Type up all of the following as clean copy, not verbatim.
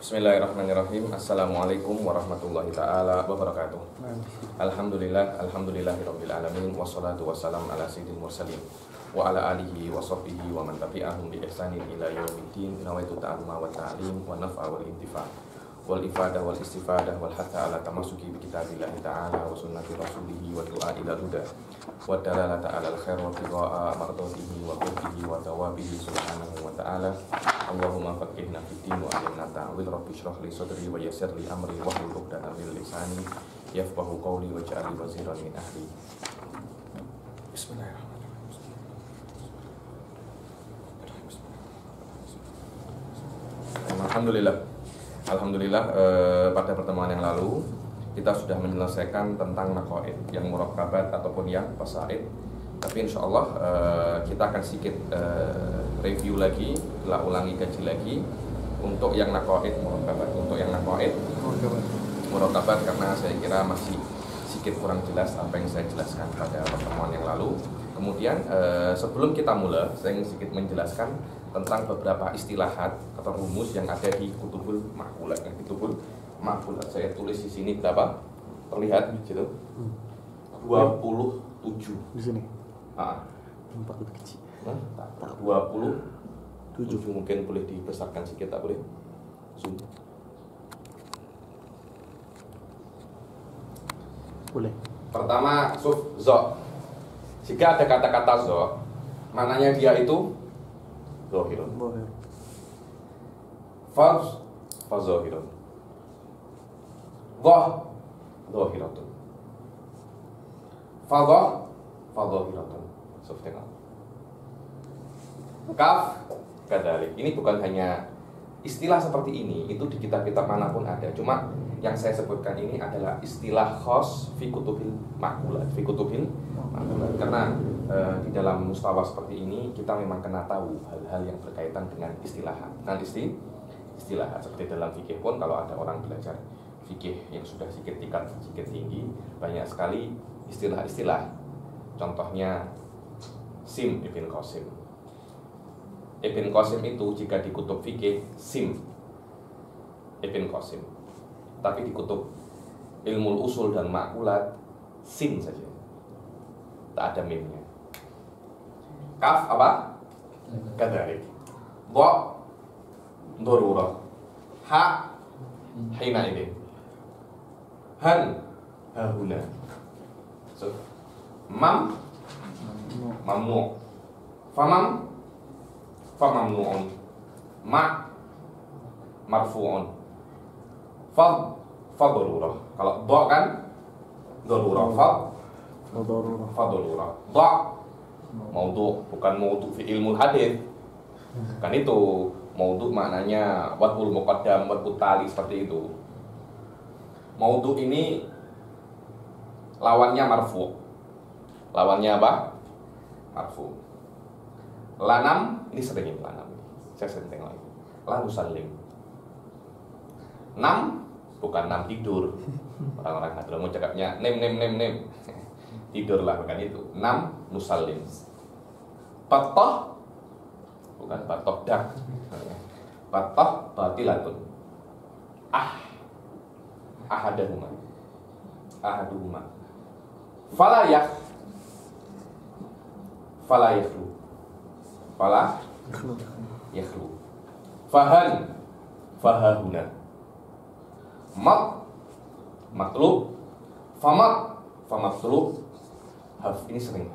Bismillahirrahmanirrahim. Assalamualaikum warahmatullahi ta'ala wabarakatuh. Alhamdulillahirabbil alamin wassalatu wassalam ala sayyidil mursalin wa ala alihi wa sahbihi wa man tabi'ahum bi ihsanin ila yaumiddin. Nawaitu ta'alluma wa ta'lim wa naf'a wal intifa' wal ifadah wal istifadah wal hatta ala tamassuki bi kitabillahi ta'ala wa sunnati rasulihi wa du'a ila huda wa dalalata ala al khair wa ridha'a mardatihi wa qurbihi wa thawabihi subhanahu wa ta'ala. Allahumma faqihna fid din wa alimna ta'wil, rabbi shrah li sadri wa yassir li amri wahlul 'uqdatam min lisani yafqahu qawli waj'al li waziran min ahli. Bismillahirrahmanirrahim. Alhamdulillah, pada pertemuan yang lalu kita sudah menyelesaikan tentang naqaid yang murakabat ataupun yang fasaid. Tapi insya Allah kita akan sedikit review lagi, kita ulangi kaji lagi untuk yang naqaid murakabat. Untuk yang naqaid murakabat karena saya kira masih sedikit kurang jelas apa yang saya jelaskan pada pertemuan yang lalu. Kemudian sebelum kita mulai, saya ingin sedikit menjelaskan tentang beberapa istilahat atau rumus yang ada di Kutubul Ma'qulat. Kutubul Ma'qulat saya tulis di sini berapa? Terlihat di situ. 27 di sini. Tempat lebih kecil. 27 mungkin boleh dibesarkan sedikit, tak boleh? Zoom. Boleh. Pertama, suf zo. Jika ada kata-kata zo, maknanya dia itu zohirun. Faz, fazohirun. Zoh, zohiratun. Fazoh, fazohiratun. Suf tengok. Kaf, kadalik. Ini bukan hanya istilah seperti ini, itu di kitab-kitab manapun ada. Cuma yang saya sebutkan ini adalah istilah khos fi kutubil ma'qulat, fi kutubil ma'qulat. Karena di dalam mustawa seperti ini kita memang kena tahu hal-hal yang berkaitan dengan istilah. Istilah seperti dalam fikih pun, kalau ada orang belajar fikih yang sudah sedikit tinggi, banyak sekali istilah-istilah. Contohnya Sim Ibn Qasim. Ibn Qasim itu jika di kutub fikih Sim Ibn Qasim, tapi di kutub ilmu usul dan ma'qulat Sim saja, tak ada mimnya. Kaf apa? Kadalik. Dha darurah. Ha hina ini. Han hahuna. So, mam mamnu. Famam famamnuun. Ma marfuun. Fad fadururah. Kalau dha kan darurah, fadururah. Dha maudhu, bukan maudhu fi ilmu hadis. Kan itu maudhu maknanya wadul muqaddam, wadul tali, seperti itu. Maudhu ini lawannya marfu. Lawannya apa? Marfu. Lanam, ini sering ini lanam. Saya sering tengok lagi. La musallim. Nam, bukan nam tidur. Orang-orang Hadramaut cakapnya nem. Tidurlah, bukan itu. Nam musallim. Patah, bukan patok dak. Patah batilatun. Ahaduhuma. Fala yakhlu. Fahahuna. Matlub. Famatlub. Haf, ini sering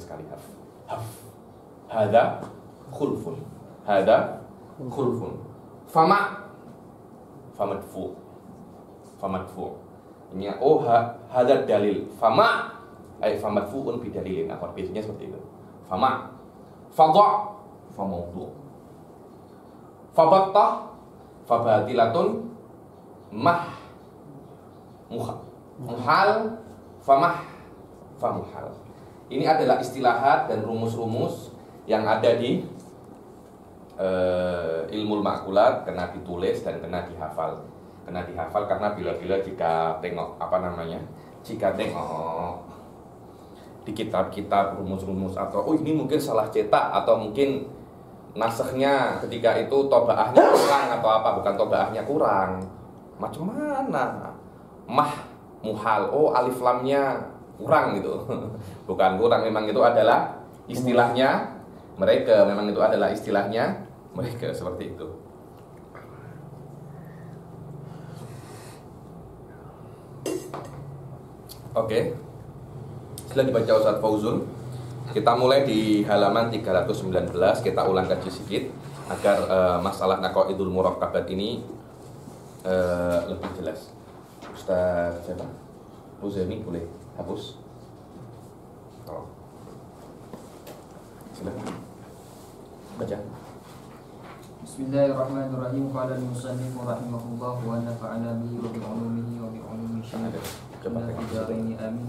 sekali haf. Hada khulfun. Famadfu. Ini hada dalil. Famadfuun bidalilin. Biasanya seperti itu. Fadha famawdu. Fabattah fabatilatun. Muhal famuhal. Ini adalah istilahat dan rumus-rumus yang ada di ilmu ma'qulat, kena ditulis dan kena dihafal. Karena bila-bila jika tengok di kitab-kitab rumus-rumus atau ini mungkin salah cetak atau mungkin nasakhnya ketika itu tobaahnya kurang atau apa, bukan tobaahnya kurang. Macam mana? Muhal. Oh, alif lamnya kurang gitu. Bukan kurang, memang itu adalah istilahnya mereka, seperti itu. Oke. Setelah dibaca Ustaz Fauzul, kita mulai di halaman 319. Kita ulang kaji sedikit agar masalah naqaidul murakkabat ini lebih jelas. Ustaz siapa? Uzemi boleh hapus. Oh. Silakan. Baca. Bismillahirrahmanirrahim. Qala al-musannif rahimahullah wa nafa'ana bihi wa bi 'ulumihi wa bi 'ulumi syaikhina amin.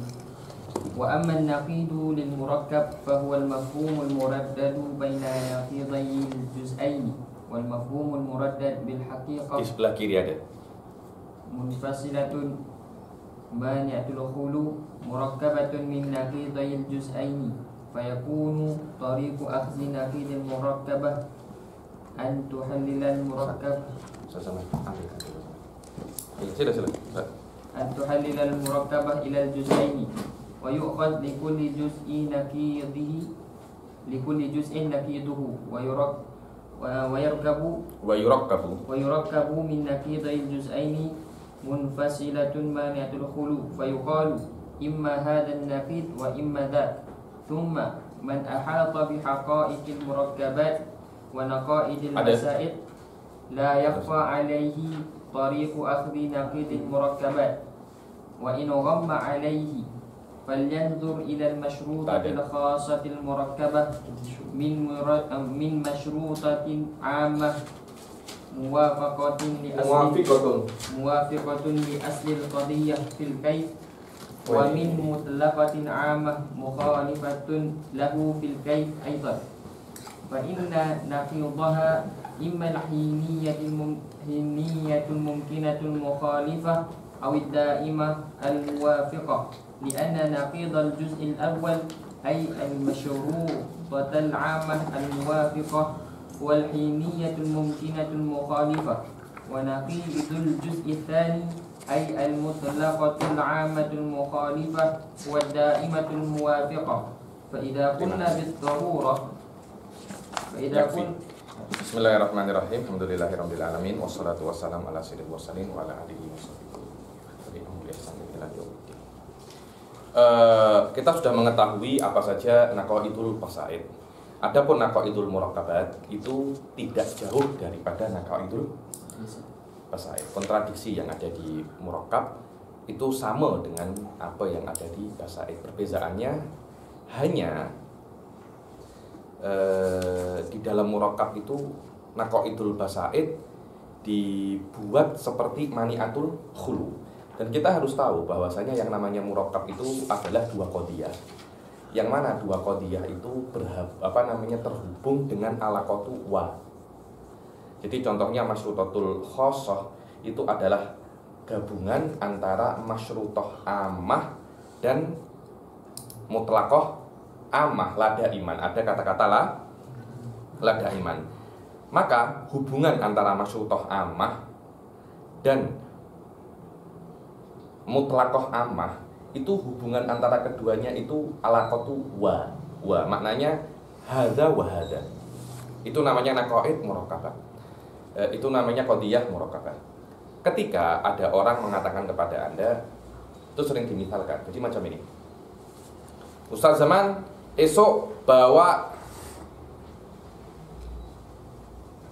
Wa amma an-naqidu lil murakkab fa huwa al-mafhum al-muraddad baina naqidayi al-juz'ain wal mafhum al-muraddad bil haqiqah. Di sebelah kiri ada. Munfasilatun mani'atul khulu murakkabatun min naqidayi al-juz'ain fayakunu tariqu akhdhi naqidil murakkabah an tuhallilal murakkab. Sama. Sila. An tuhallilal murakkabah ilal juz'aini wa yu'khad likulli juz'in naqiduhu wa yurakkabu min naqidil juz'aini munfasilatun mani'atul khulu fayuqalu imma hadha an-naqid wa imma dhak. Thumma man ahata bi haqa'iqil murakkabat wa naqaidil masaid la yakhfa alayhi tariqu akhdhi naqidil murakkabat wa in ghamma alayhi falyanzur ila al-mashrutatil khassatil murakkabah min mashrutatin 'ammah muwafiqatun li asli al-qadiyyah fil kayf wa min mutlaqatin 'ammah mukhalifatun lahu fil kayf aidan fa inna naqidaha imma al-hiniyatul mumkinatul mukhalifah aw ad-da'imah al-muwafiqah li'anna naqidal juz'il awwal ay al-mashruutatul 'ammah al-muwafiqah wal hiniyatul mumkinatul mukhalifah wa naqidul juz'il thani ay al-mutlaqatul 'ammatul mukhalifah wad da'imatul muwafiqah fa idza qulna bid-darurah fa idza qulna Bismillahirrahmanirrahim. Alhamdulillahirabbil alamin wassalatu wassalamu ala sayyidil mursalin wa ala alihi washabihi. Kita sudah mengetahui apa saja naqaidul fasaid. Adapun naqaidul murakkabat itu tidak jauh daripada naqaidul fasaid. Kontradiksi yang ada di murakkab itu sama dengan apa yang ada di fasaid. Perbezaannya hanya di dalam murakkab itu naqaidul fasaid dibuat seperti mani'atul khulu. Dan kita harus tahu bahwasanya yang namanya murakkab itu adalah dua qadiyah. Yang mana dua qadiyah itu terhubung dengan alaqatu wa. Jadi contohnya masyrutatul khossah itu adalah gabungan antara masyrutah ammah dan mutlaqah ammah lada iman. Ada kata-kata lada iman. Maka hubungan antara masyrutah ammah dan mutlaqah ammah itu hubungan antara keduanya itu alaqatu wa. Maknanya hadza wa hadza. Itu namanya naqaid murakkabah. Itu namanya qadiyah murakkabah. Ketika ada orang mengatakan kepada Anda, itu sering dimisalkan. Jadi macam ini. Ustaz Zaman esok bawa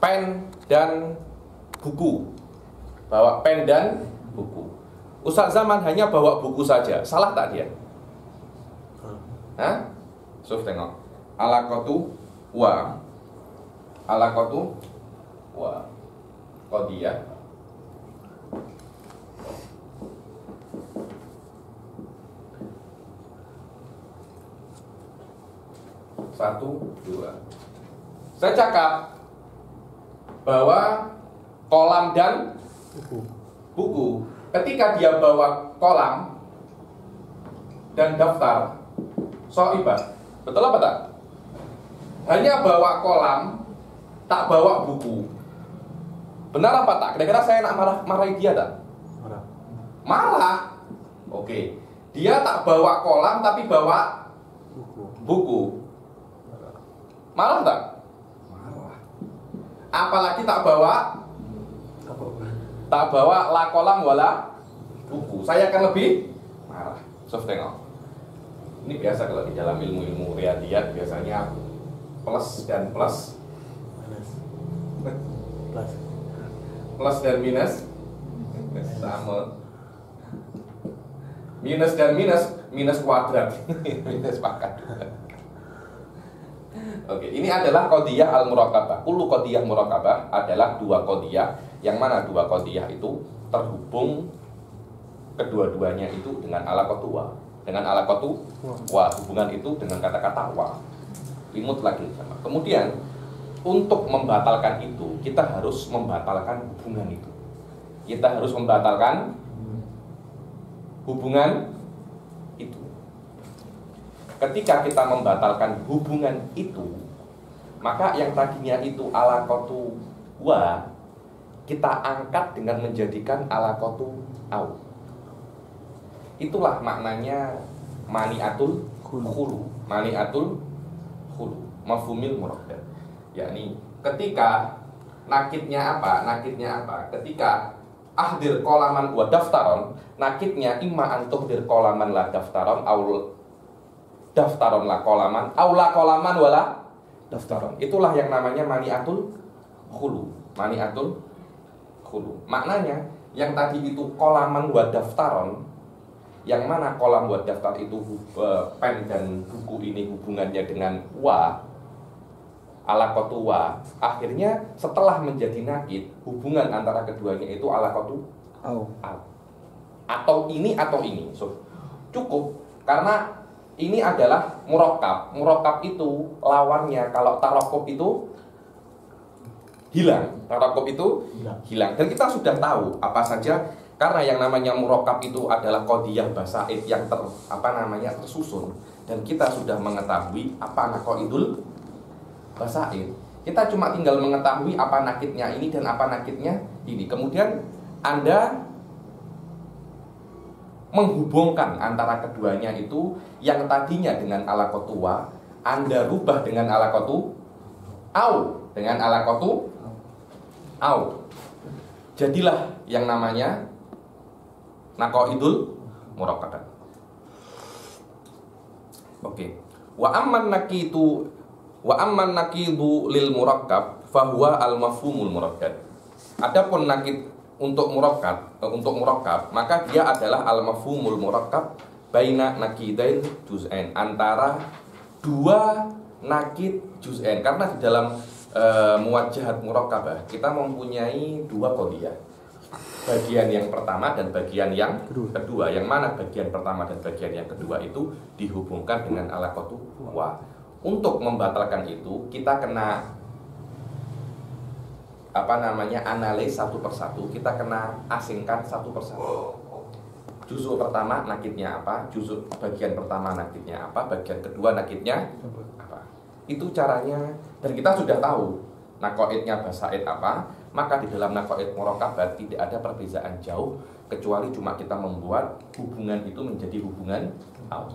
pen dan buku. Ustaz Zaman hanya bawa buku saja. Salah tak dia? Hah? Suf tengok. Alaqatu wa. Qadiyah. Satu, dua. Saya cakap bahwa kolam dan buku. Ketika dia bawa kolam dan daftar soibah, betul apa tak? Hanya bawa kolam tak bawa buku. Benar apa tak? Kira-kira saya nak marahi dia tak? Marah. Oke. Dia tak bawa kolam tapi bawa buku. Marah tak? Marah. Apalagi tak bawa la kolam wala buku. Saya akan lebih marah. Sof tengok. Ini biasa kalau di dalam ilmu-ilmu riyadhiyat biasanya plus dan plus. Plus dan minus sama. Minus dan minus kuadrat. Minus pangkat. Oke, ini adalah qadiyah al-murakkabah. Kullu qadiyah murakkabah adalah dua qadiyah, yang mana dua qadiyah itu terhubung kedua-duanya itu dengan alaqatu wa. Dengan alaqatu wa, hubungan itu dengan kata-kata wa. Imut lagi sama. Kemudian untuk membatalkan itu, kita harus membatalkan hubungan itu. Kita harus membatalkan hubungan itu. Ketika kita membatalkan hubungan itu, maka yang tadinya itu alaqatu wa, kita angkat dengan menjadikan alaqatu au. Itulah maknanya mani'atul khulu. Mani'atul khulu, mafhumil murakkab. Yakni ketika nakidnya apa? Nakidnya apa? Ketika ahdir kolaman wa daftaron, nakidnya imma antuhdir kolaman la daftaron, aul daftaron la kolaman, aula kolaman wala daftaron. Itulah yang namanya mani'atul khulu. Mani'atul khulu. Maknanya yang tadi itu kolaman wa daftaron, yang mana kolam wa daftar itu pen dan buku ini hubungannya dengan wa, alaqatu wa, akhirnya setelah menjadi nakid, hubungan antara keduanya itu alaqatu au. Atau ini atau ini. So, cukup karena ini adalah murakkab. Murakkab itu lawannya kalau tarakub itu hilang. Tarakub itu hilang. Dan kita sudah tahu apa saja, karena yang namanya murakkab itu adalah qadiyah basaid yang tersusun, dan kita sudah mengetahui apa naqaidul basaid. Kita cuma tinggal mengetahui apa nakidnya ini dan apa nakidnya ini. Kemudian Anda menghubungkan antara keduanya itu, yang tadinya dengan alaqatu wa, Anda rubah dengan alaqatu au, dengan alaqatu au. Jadilah yang namanya naqaidul murakkabah. Oke. Wa amman naqidu lil murakkab fahuwa al mafhumul murakkab. Adapun nakid untuk murakkab, maka dia adalah al mafhumul murakkab baina naqidain juz'ain, antara dua nakid juz'ain. Karena di dalam muwajjahat murakkabah kita mempunyai dua qadiyah. Bagian yang pertama dan bagian yang kedua. Yang mana bagian pertama dan bagian yang kedua itu dihubungkan dengan alaqatu wa. Untuk membatalkan itu, kita kena analis satu persatu. Kita kena asingkan satu persatu. Juzuk pertama nakidnya apa? Juzuk bagian pertama nakidnya apa? Bagian kedua nakidnya apa? Itu caranya. Dan kita sudah tahu naqaidnya basaid apa. Maka di dalam naqaid murakkabah tidak ada perbedaan jauh, kecuali cuma kita membuat hubungan itu menjadi hubungan au.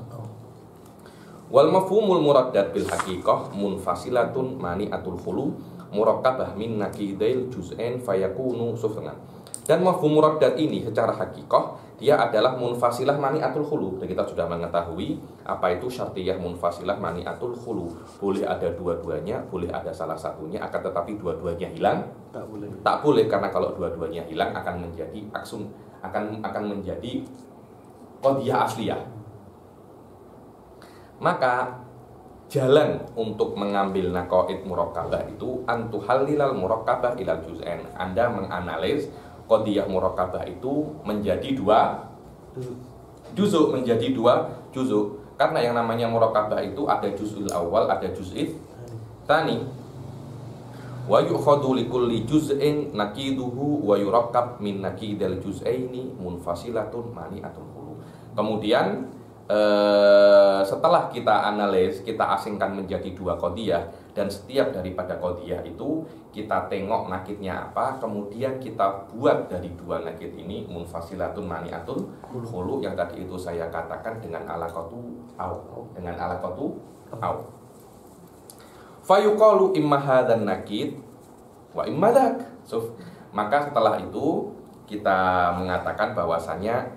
Wal mafhumul muraddad bil haqiqah munfasilatun mani'atul khulu murakkabah min naqidail juz'ain fayakunu sufnan. Dan mafhum muraddad ini secara hakikah dia adalah munfasilah mani'atul khulu. Dan kita sudah mengetahui apa itu syartiyah munfasilah mani'atul khulu. Boleh ada dua-duanya, boleh ada salah satunya, akan tetapi dua-duanya hilang. Tak boleh, karena kalau dua-duanya hilang akan menjadi akan menjadi qadiyah asliyah. Maka jalan untuk mengambil naqaid murakkabah itu antuhallilal murakkabah ilal juz'ain. Anda menganalis qadiyah murakkabah itu menjadi dua juzuk, menjadi dua juzuk. Karena yang namanya murakkabah itu ada juz'ul awal, ada juz'il tsani. Wa yu'khadhu likulli juz'in naqiduhu wa yurakkab min naqidil juz'aini munfasilatun mani'atul khulu. Kemudian setelah kita analis, kita asingkan menjadi dua qadiyah, Dan setiap daripada qadiyah itu kita tengok nakitnya apa, kemudian kita buat dari dua nakit ini munfasilatun mani'atul khulu yang tadi itu saya katakan dengan alaqatu au, dengan alaqatu au. Fayuqalu imma hadzan nakit wa imma dzak. So, maka setelah itu kita mengatakan bahwasanya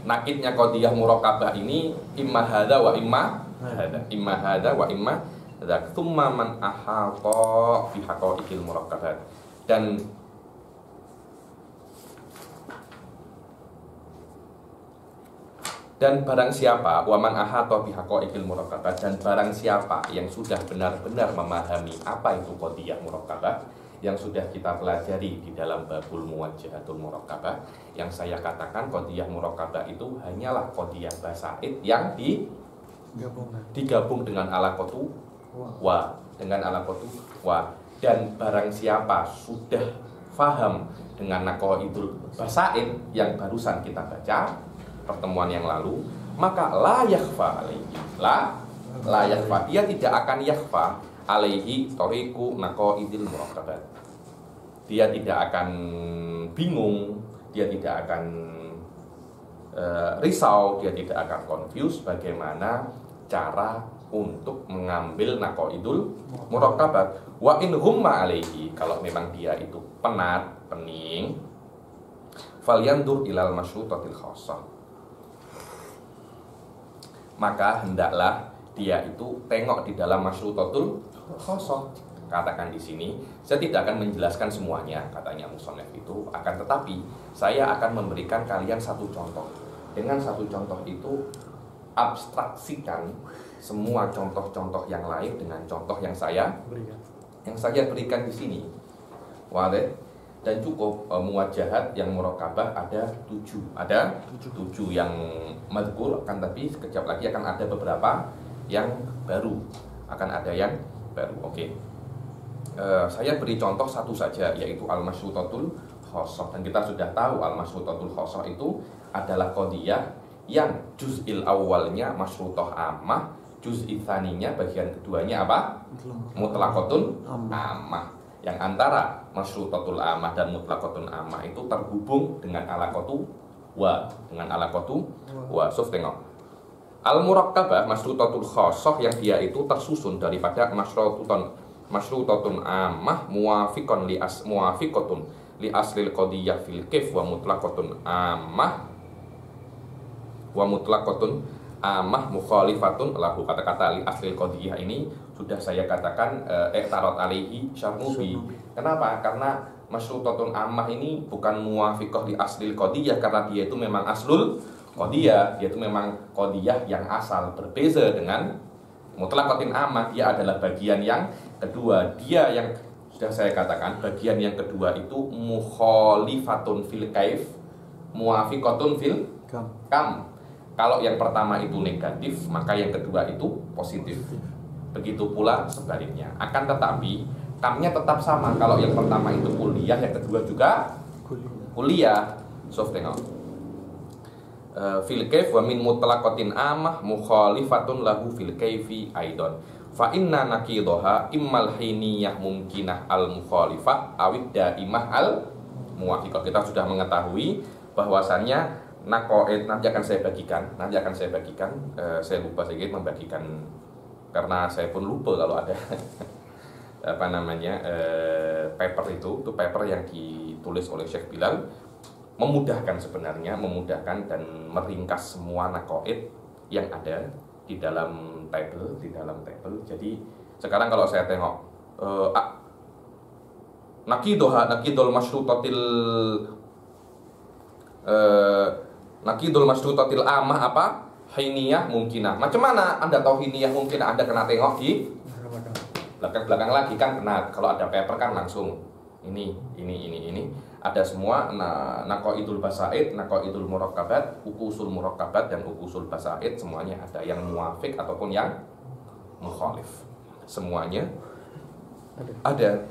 nakitnya qadiyah murakkabah ini imma hadza wa imma hadza, imma hadza wa imma dzak. Tsumma man ahata bi haqaiqil murakkabat. Dan barang siapa waman ahata bi haqaiqil murakkabat, dan barang siapa yang sudah benar-benar memahami apa itu qadiyah murakkabah yang sudah kita pelajari di dalam babul muwajjahatul murakkabah, yang saya katakan qadiyah murakkabah itu hanyalah qadiyah basaid yang digabung dengan alaqatu wa, dengan alaqatu wa. Dan barang siapa sudah faham dengan naqaidul basaid yang barusan kita baca pertemuan yang lalu, maka la yakhfa alaihi, la yakhfa, dia tidak akan yakhfa alaihi tariqu naqaidil murakkabat. Dia tidak akan bingung, dia tidak akan risau, dia tidak akan confused bagaimana cara untuk mengambil naqaidul murakkabat. Wa in humma alaihi, kalau memang dia itu penat, pening, falyandur ilal masyrutatil khassah, maka hendaklah dia itu tengok di dalam masyrutatul khassah. Katakan di sini, saya tidak akan menjelaskan semuanya, katanya musannif itu, akan tetapi saya akan memberikan kalian satu contoh. Dengan satu contoh itu abstraksikan semua contoh-contoh yang lain dengan contoh yang saya berikan di sini. Wadah. Dan cukup muwajjahat yang murakkabah ada 7. Ada 7 yang madhkur, akan tapi sekejap lagi akan ada beberapa yang baru. Akan ada yang baru. Oke. Saya beri contoh satu saja, yaitu al-masyrutatul khassah. Dan kita sudah tahu al-masyrutatul khassah itu adalah qadiyah yang juz'il awalnya masyrutah ammah, juz'il tsaninya bagian keduanya apa? Mutlaqatun ammah. Yang antara masyrutatul ammah dan mutlaqatun ammah itu terhubung dengan alaqatu wa, dengan alaqatu wa. So, tengok. Al-murakkabah masyrutatul khassah yang dia itu tersusun daripada masyrutatun ammah muwafiqatun li aslil qadiyah fil kif wa mutlaqatun ammah mukhalifatun lahu. Kata-kata li aslil qadiyah ini sudah saya katakan i'tarad alaihi Syarnubi. Kenapa? Karena masyrutatun ammah ini bukan muwafiqah li aslil qadiyah, karena dia itu memang aslul qadiyah, dia itu memang qadiyah yang asal, berbeza dengan mutlaqatin ammah. Dia adalah bagian yang kedua. Dia yang sudah saya katakan, bagian yang kedua itu mukhalifatun fil kaif, muwafiqatun fil kam. Kalau yang pertama itu negatif, maka yang kedua itu positif. Begitu pula sebaliknya. Akan tetapi kamnya tetap sama. Kalau yang pertama itu kuliah, yang kedua juga kuliah. So, tengok. Fil kaif wa min mutlaqatin ammah mukhalifatun lahu fil kaifi aidon. Fa inna naqidaha immal hiniyah mumkinah al mukhalifah awid daimah al muwafiqah. Kita sudah mengetahui bahwasannya naqaid nanti akan saya bagikan. Saya lupa sedikit membagikan karena saya pun lupa kalau ada paper itu paper yang ditulis oleh Syekh Bilal, memudahkan sebenarnya, memudahkan dan meringkas semua naqaid yang ada di dalam tabel, Jadi sekarang kalau saya tengok naqidul masyrutatil ammah apa? Hiniyah mumkinah. Macam mana Anda tahu hiniyah mumkinah? Anda kena tengok di belakang lagi kan, kena. Kalau ada paper kan langsung ini. Ada semua naqaidul basaid, naqaidul murakkabat, ukusul murakkabat dan ukusul basaid, semuanya ada, yang muwafiq ataupun yang mukhalif. Semuanya ada.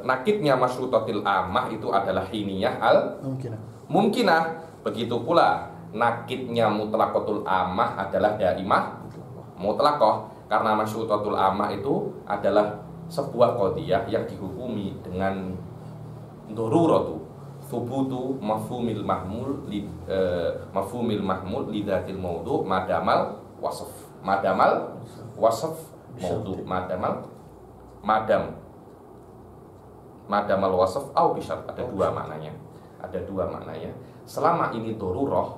Nakidnya masyrutatil ammah itu adalah hiniyah al mumkinah. Begitu pula nakidnya mutlaqatul ammah adalah daimah mutlaqah karena masyrutatul ammah itu adalah sebuah qadhiyah yang dihukumi dengan daruratu thubutu mafhumil mahmul lidzatil maudhu madamal wasf maudhu madamal wasf au bisyart. Ada dua maknanya selama ini darurah,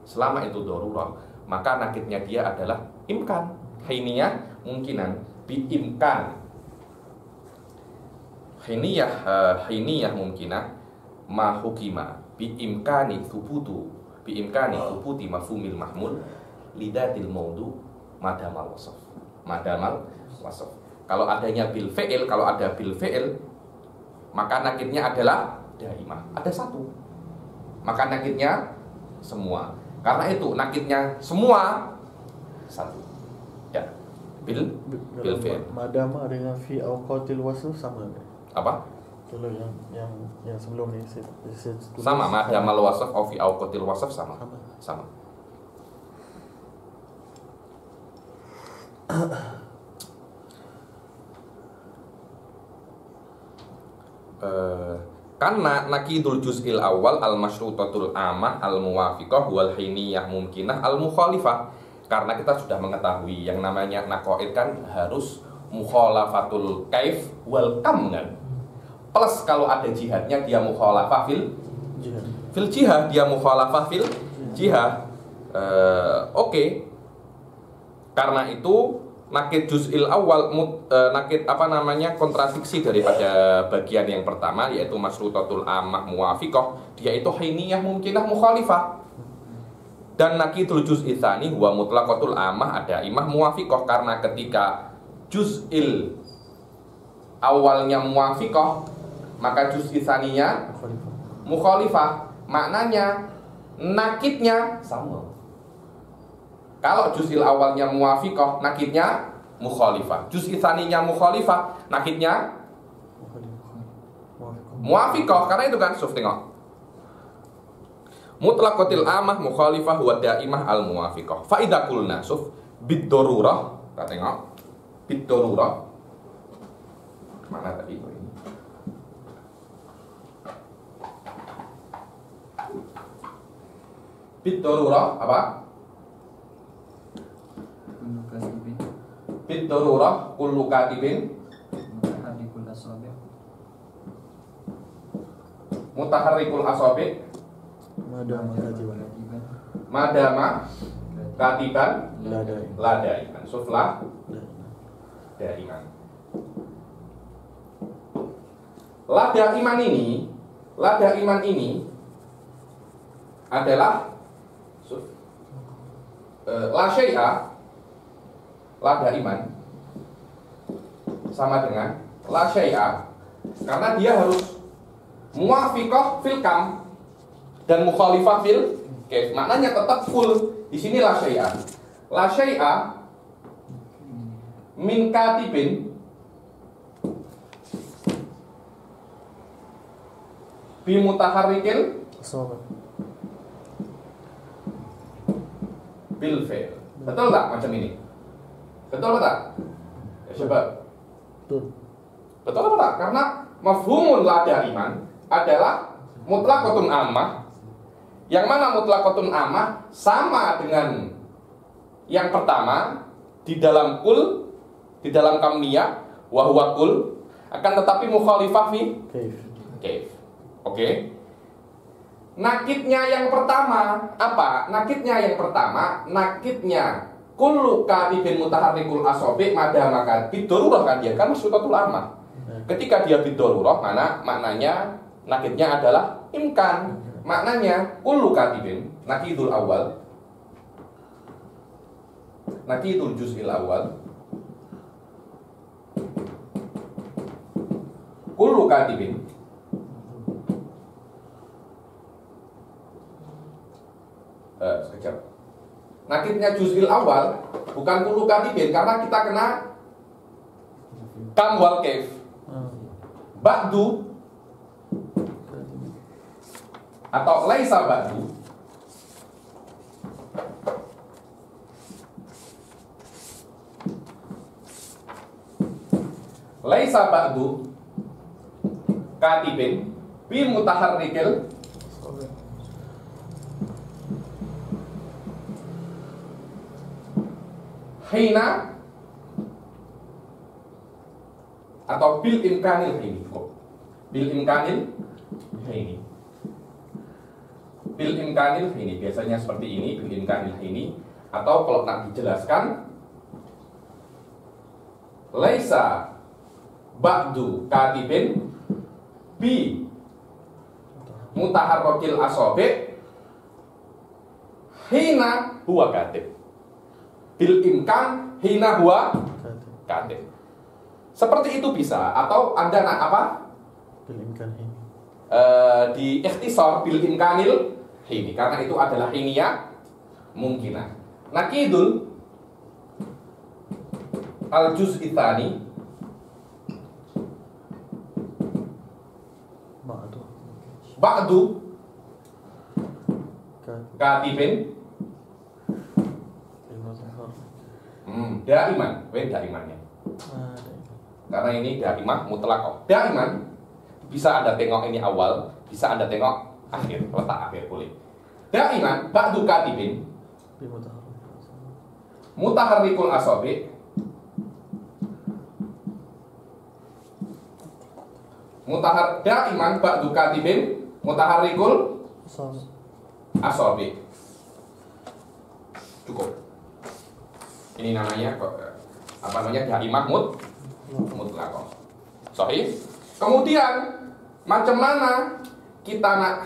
selama itu darurah, maka nakidnya dia adalah imkan, hiniyah mungkinan, biimkan hiniyah mungkinah ma hukima biimkani thubuti mafhumil mahmul lidatil maudu madamal wasf. Kalau adanya bil fi'il, kalau ada bil fi'il, maka nakidnya adalah daimah, ada satu, maka nakidnya semua. Karena itu nakidnya semua satu. Ya. Bil fi'il. Madama dengan fi awqatil wasl sama. Apa? Kalau yang sebelum ini saya tulis sama, madamal wasf au fi awqatil wasf sama. Karena nakidul juz'il awal al masyrutatul amah al muwafiqah wal hiniyah mumkinah al mukhalifah. Karena kita sudah mengetahui yang namanya naqaid kan harus mukhalafatul kaif wal kam kan. Plus kalau ada jihadnya dia mukhalafah fil jihad, dia mukhalafah fil jihad. Oke. Karena itu nakid juz'il awal nakid kontradiksi daripada bagian yang pertama, yaitu masyrutatul ammah muwafiqah, dia itu hiniyah mumkinah mukhalifah. Dan nakidul juz'i tsani huwa mutlaqatul ammah ada imah muwafiqah, karena ketika juz'il awalnya muwafiqah, maka juz'i tsaninya mukhalifah. Maknanya nakidnya sama. Kalau juz'il awalnya muwafiqah, nakidnya mukhalifah. Juz'i tsaninya mukhalifah, nakidnya muwafiqah. Karena itu kan, suf tengok. Mutlaqatil amah mukhalifah wa daimah al muwafiqah. Fa idza qulna suf bid darurah, kita tengok. Bid darurah. Mana tadi? Bid darurah apa? Bid darurah kullu katibin mutaharrikul asabi madama katiban ladaiman suflah daiman. Lada iman ini adalah la syai'a. Lada iman sama dengan la syai'a, karena dia harus muwafiqah fil kam dan mukhalifah fil kaif. Maknanya tetap full. Di sini la syai'a. La syai'a min katibin bi mutaharrikil bil fi'l. Betul tak macam ini? Betul tak? Ya coba. Betul apa tak? Karena mafhumul lada iman adalah mutlaqatun ammah, yang mana mutlaqatun ammah sama dengan yang pertama di dalam kul, di dalam kamniyah wa huwa kul, akan tetapi mukhalifah fi kaif. Oke. Nakidnya yang pertama apa? Nakidnya kullu katibin mutaharrikul asabi madama biddarurah, kan dia kan masyrutatul ammah. Ketika dia biddarurah, maknanya nakidnya adalah imkan. Maknanya kullu katibin, nakidul awal, nakidul juz'il awal, kullu katibin sekejap. Nakidnya juz'il awal bukan kullu katibin, karena kita kena kam wal kaif. Ba'du atau laisa ba'du laisa ba'du katibin bi mutaharrikil hina atau bil imkanil hini. Bil imkanil hini. Bil imkanil hini biasanya seperti ini, bil imkanil hini, atau kalau nak dijelaskan laisa ba'du katibin bi mutaharrikil asabi hina huwa katib. Bil imkan hina huwa katib. Seperti itu bisa, atau Anda nak apa? Bil imkan hini. Di ikhtisar bil imkanil hini, karena itu adalah hiniyah mungkinah. Nakidul al juz'i tsani ba'du katibin daiman, daimannya. Karena ini daimah mutlaqah. Daiman bisa Anda tengok ini awal, bisa Anda tengok akhir, letak akhir boleh. Daiman ba'du katibin mutaharrikul asabi daiman ba'du katibin mutaharrikul asabi. Cukup. Ini namanya apa namanya? Daimah mutlaqah. Sahih. Kemudian macam mana kita nak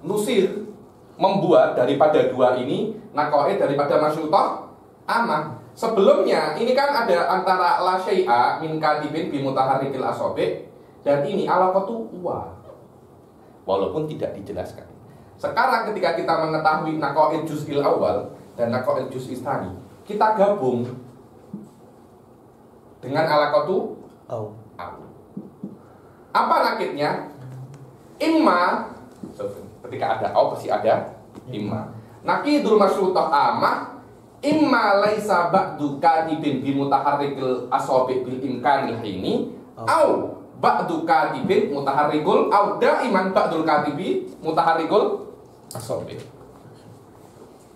nusir, membuat daripada dua ini nakoe daripada masyutah amah. Sebelumnya ini kan ada antara la syai'a min katibin bi mutaharrikil asabi dan ini alaqatu wa, walaupun tidak dijelaskan. Sekarang ketika kita mengetahui nakoil juz'il awal dan nakoil juz'il tsani, kita gabung dengan alaqatu au. Apa nakidnya? Imma, ketika ada au pasti ada imma. Nakidul masyrutah amah imma laisa ba'du katibin bi mutaharrikil asabi bil imkanil hini au ba'du katibin mutaharrikul au daiman ba'dul katibi mutaharrikul asabi.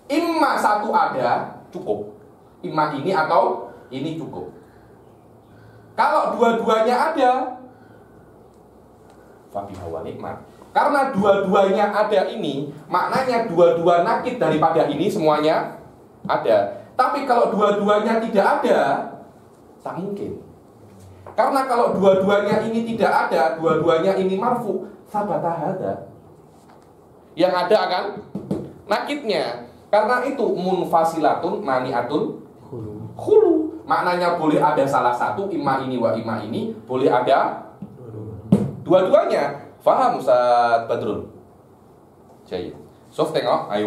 Imma satu ada cukup, imma ini atau ini cukup. Kalau dua-duanya ada, fabiha wa nikmat. Karena dua-duanya ada ini, maknanya dua-dua nakid daripada ini semuanya ada. Tapi kalau dua-duanya tidak ada, tak mungkin. Karena kalau dua-duanya ini tidak ada, dua-duanya ini marfu, sabata hada. Yang ada akan nakidnya. Karena itu munfasilatun mani'atun khulu. Maknanya boleh ada salah satu, imma ini wa imma ini, boleh ada dua-duanya. Faham Ustaz Badrul? Jaya. Sof tengok, ayo.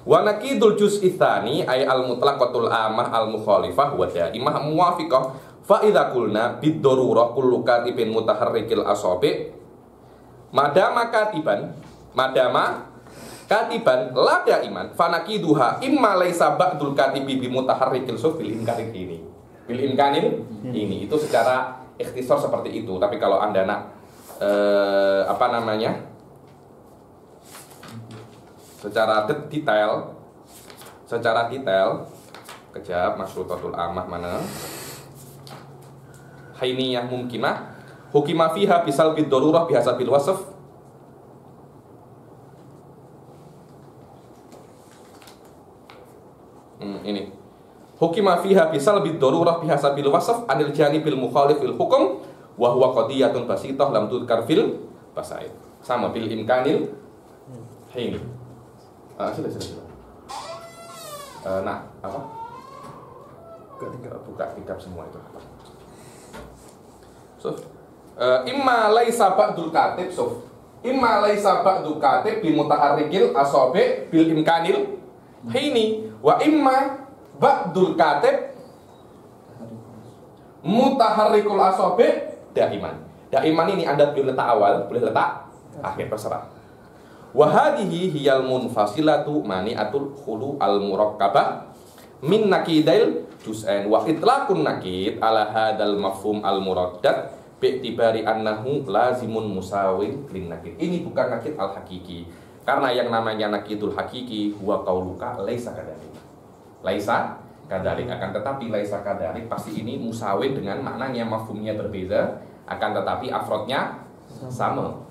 Wa nakidul juz'i tsani ay al-mutlaqatul amah al-mukhalifah wa daimah muwafiqah fa idza qulna bid-darurah kullu katibin mutaharrikil asabi madama katiban la daiman fa nakiduha imma laisa ba'dul katibi bi mutaharrikil bil imkanil ini. Bil imkanil ini itu secara ikhtisar seperti itu. Tapi kalau Anda nak secara detail kejap masyrutatul amah mana hainiyah mumkinah hukima fiha bisal bid darurah bihasabil wasf ini hukima fiha bisal bid darurah bihasabil wasf anil janibil mukhalif fil hukum wa huwa qadiyatun basitah lam tudkar fil basaid. Sama bil imkanil haini. Sudah. Nah, apa? Buka kitab semua itu. Imma laisa ba'dul katib imma laisa ba'dul katib bi mutaharrikil asabi bil imkanil hini wa imma ba'dul katib mutaharrikul asabi daiman. Daiman ini Anda boleh letak awal, boleh letak akhir, terserah. Wa hadhihi hiyal munfasilatu mani'atul khulu al murakkabah min nakidail juz'ain wa itlaqun nakid ala hadzal mafhum al muraddad bi'tibari annahu lazimun musawin lin nakid. Ini bukan nakid al hakiki. Karena yang namanya nakidul hakiki huwa qauluka laisa kadzalik. Laisa kadzalik, akan tetapi laisa kadzalik pasti ini musawin dengan maknanya, mafhumnya berbeda, akan tetapi afrodnya sama.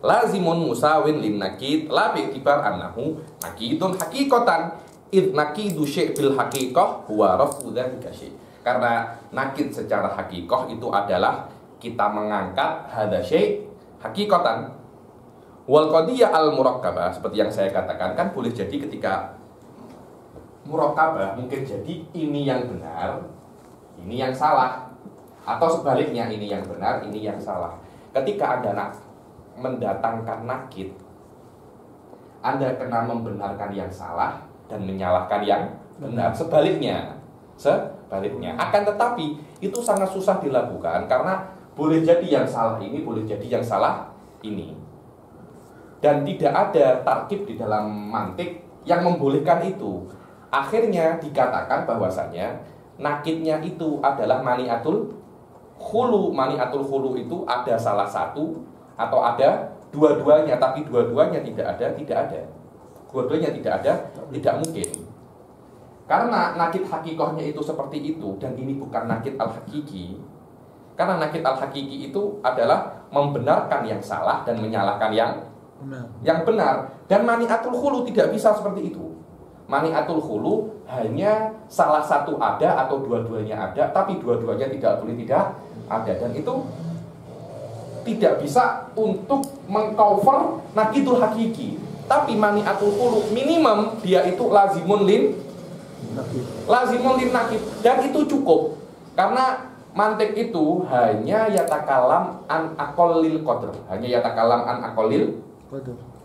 Lazimun musawin lin nakid la bi'tibar annahu nakidun haqiqatan id nakidu syai' bil haqiqah huwa rafu dzalika syai'. Karena nakid secara haqiqah itu adalah kita mengangkat hadza syai' haqiqatan. Wal qadiyah al murakkabah, seperti yang saya katakan, kan boleh jadi ketika murakkabah mungkin jadi ini yang benar, ini yang salah, atau sebaliknya ini yang benar, ini yang salah. Ketika Anda mendatangkan nakid, Anda kena membenarkan yang salah dan menyalahkan yang benar. Sebaliknya. Akan tetapi itu sangat susah dilakukan karena boleh jadi yang salah ini, boleh jadi yang salah ini. Dan tidak ada tarkib di dalam mantik yang membolehkan itu. Akhirnya dikatakan bahwasanya nakidnya itu adalah mani'atul khulu. Mani'atul khulu itu ada salah satu atau ada dua-duanya, tapi dua-duanya tidak ada. Dua-duanya tidak ada, tidak mungkin. Karena nakid hakikohnya itu seperti itu, dan ini bukan nakid al-hakiki. Karena nakid al-hakiki itu adalah membenarkan yang salah dan menyalahkan yang benar. Dan mani'atul khulu tidak bisa seperti itu. Mani'atul khulu hanya salah satu ada atau dua-duanya ada, tapi dua-duanya tidak boleh tidak ada. Dan itu tidak bisa untuk mengcover nakidul hakiki. Tapi mani'atul khulu minimum dia itu lazimun lin nakid, dan itu cukup. Karena mantik itu hanya yatakalam an aqallil qadr, hanya yatakalam an aqallil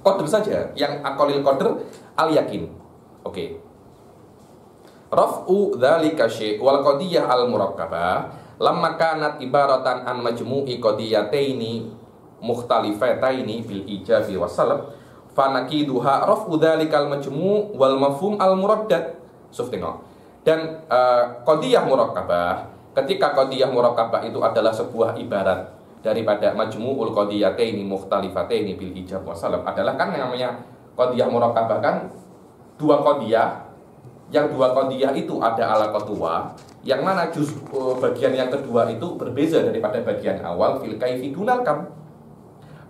qadr saja. Yang aqallil qadr al yakin. Oke. Raf'u dzalika syai' wal qadiyah al murakkabah lamma kanat ibaratan an majmu'i qadiyataini mukhtalifataini bil ijabi wassalab fa nakiduha raf'u dzalikal majmu' wal mafhum al muraddad. Dan qadiyah murakkabah, ketika qadiyah murakkabah itu adalah sebuah ibarat daripada majmu'ul qadiyataini mukhtalifataini bil ijab wassalab, adalah kan yang namanya qadiyah murakkabah kan dua qadiyah. Yang dua qadiyah itu ada alaqatua, yang mana bagian yang kedua itu berbeza daripada bagian awal, fil kaifi dunal kam.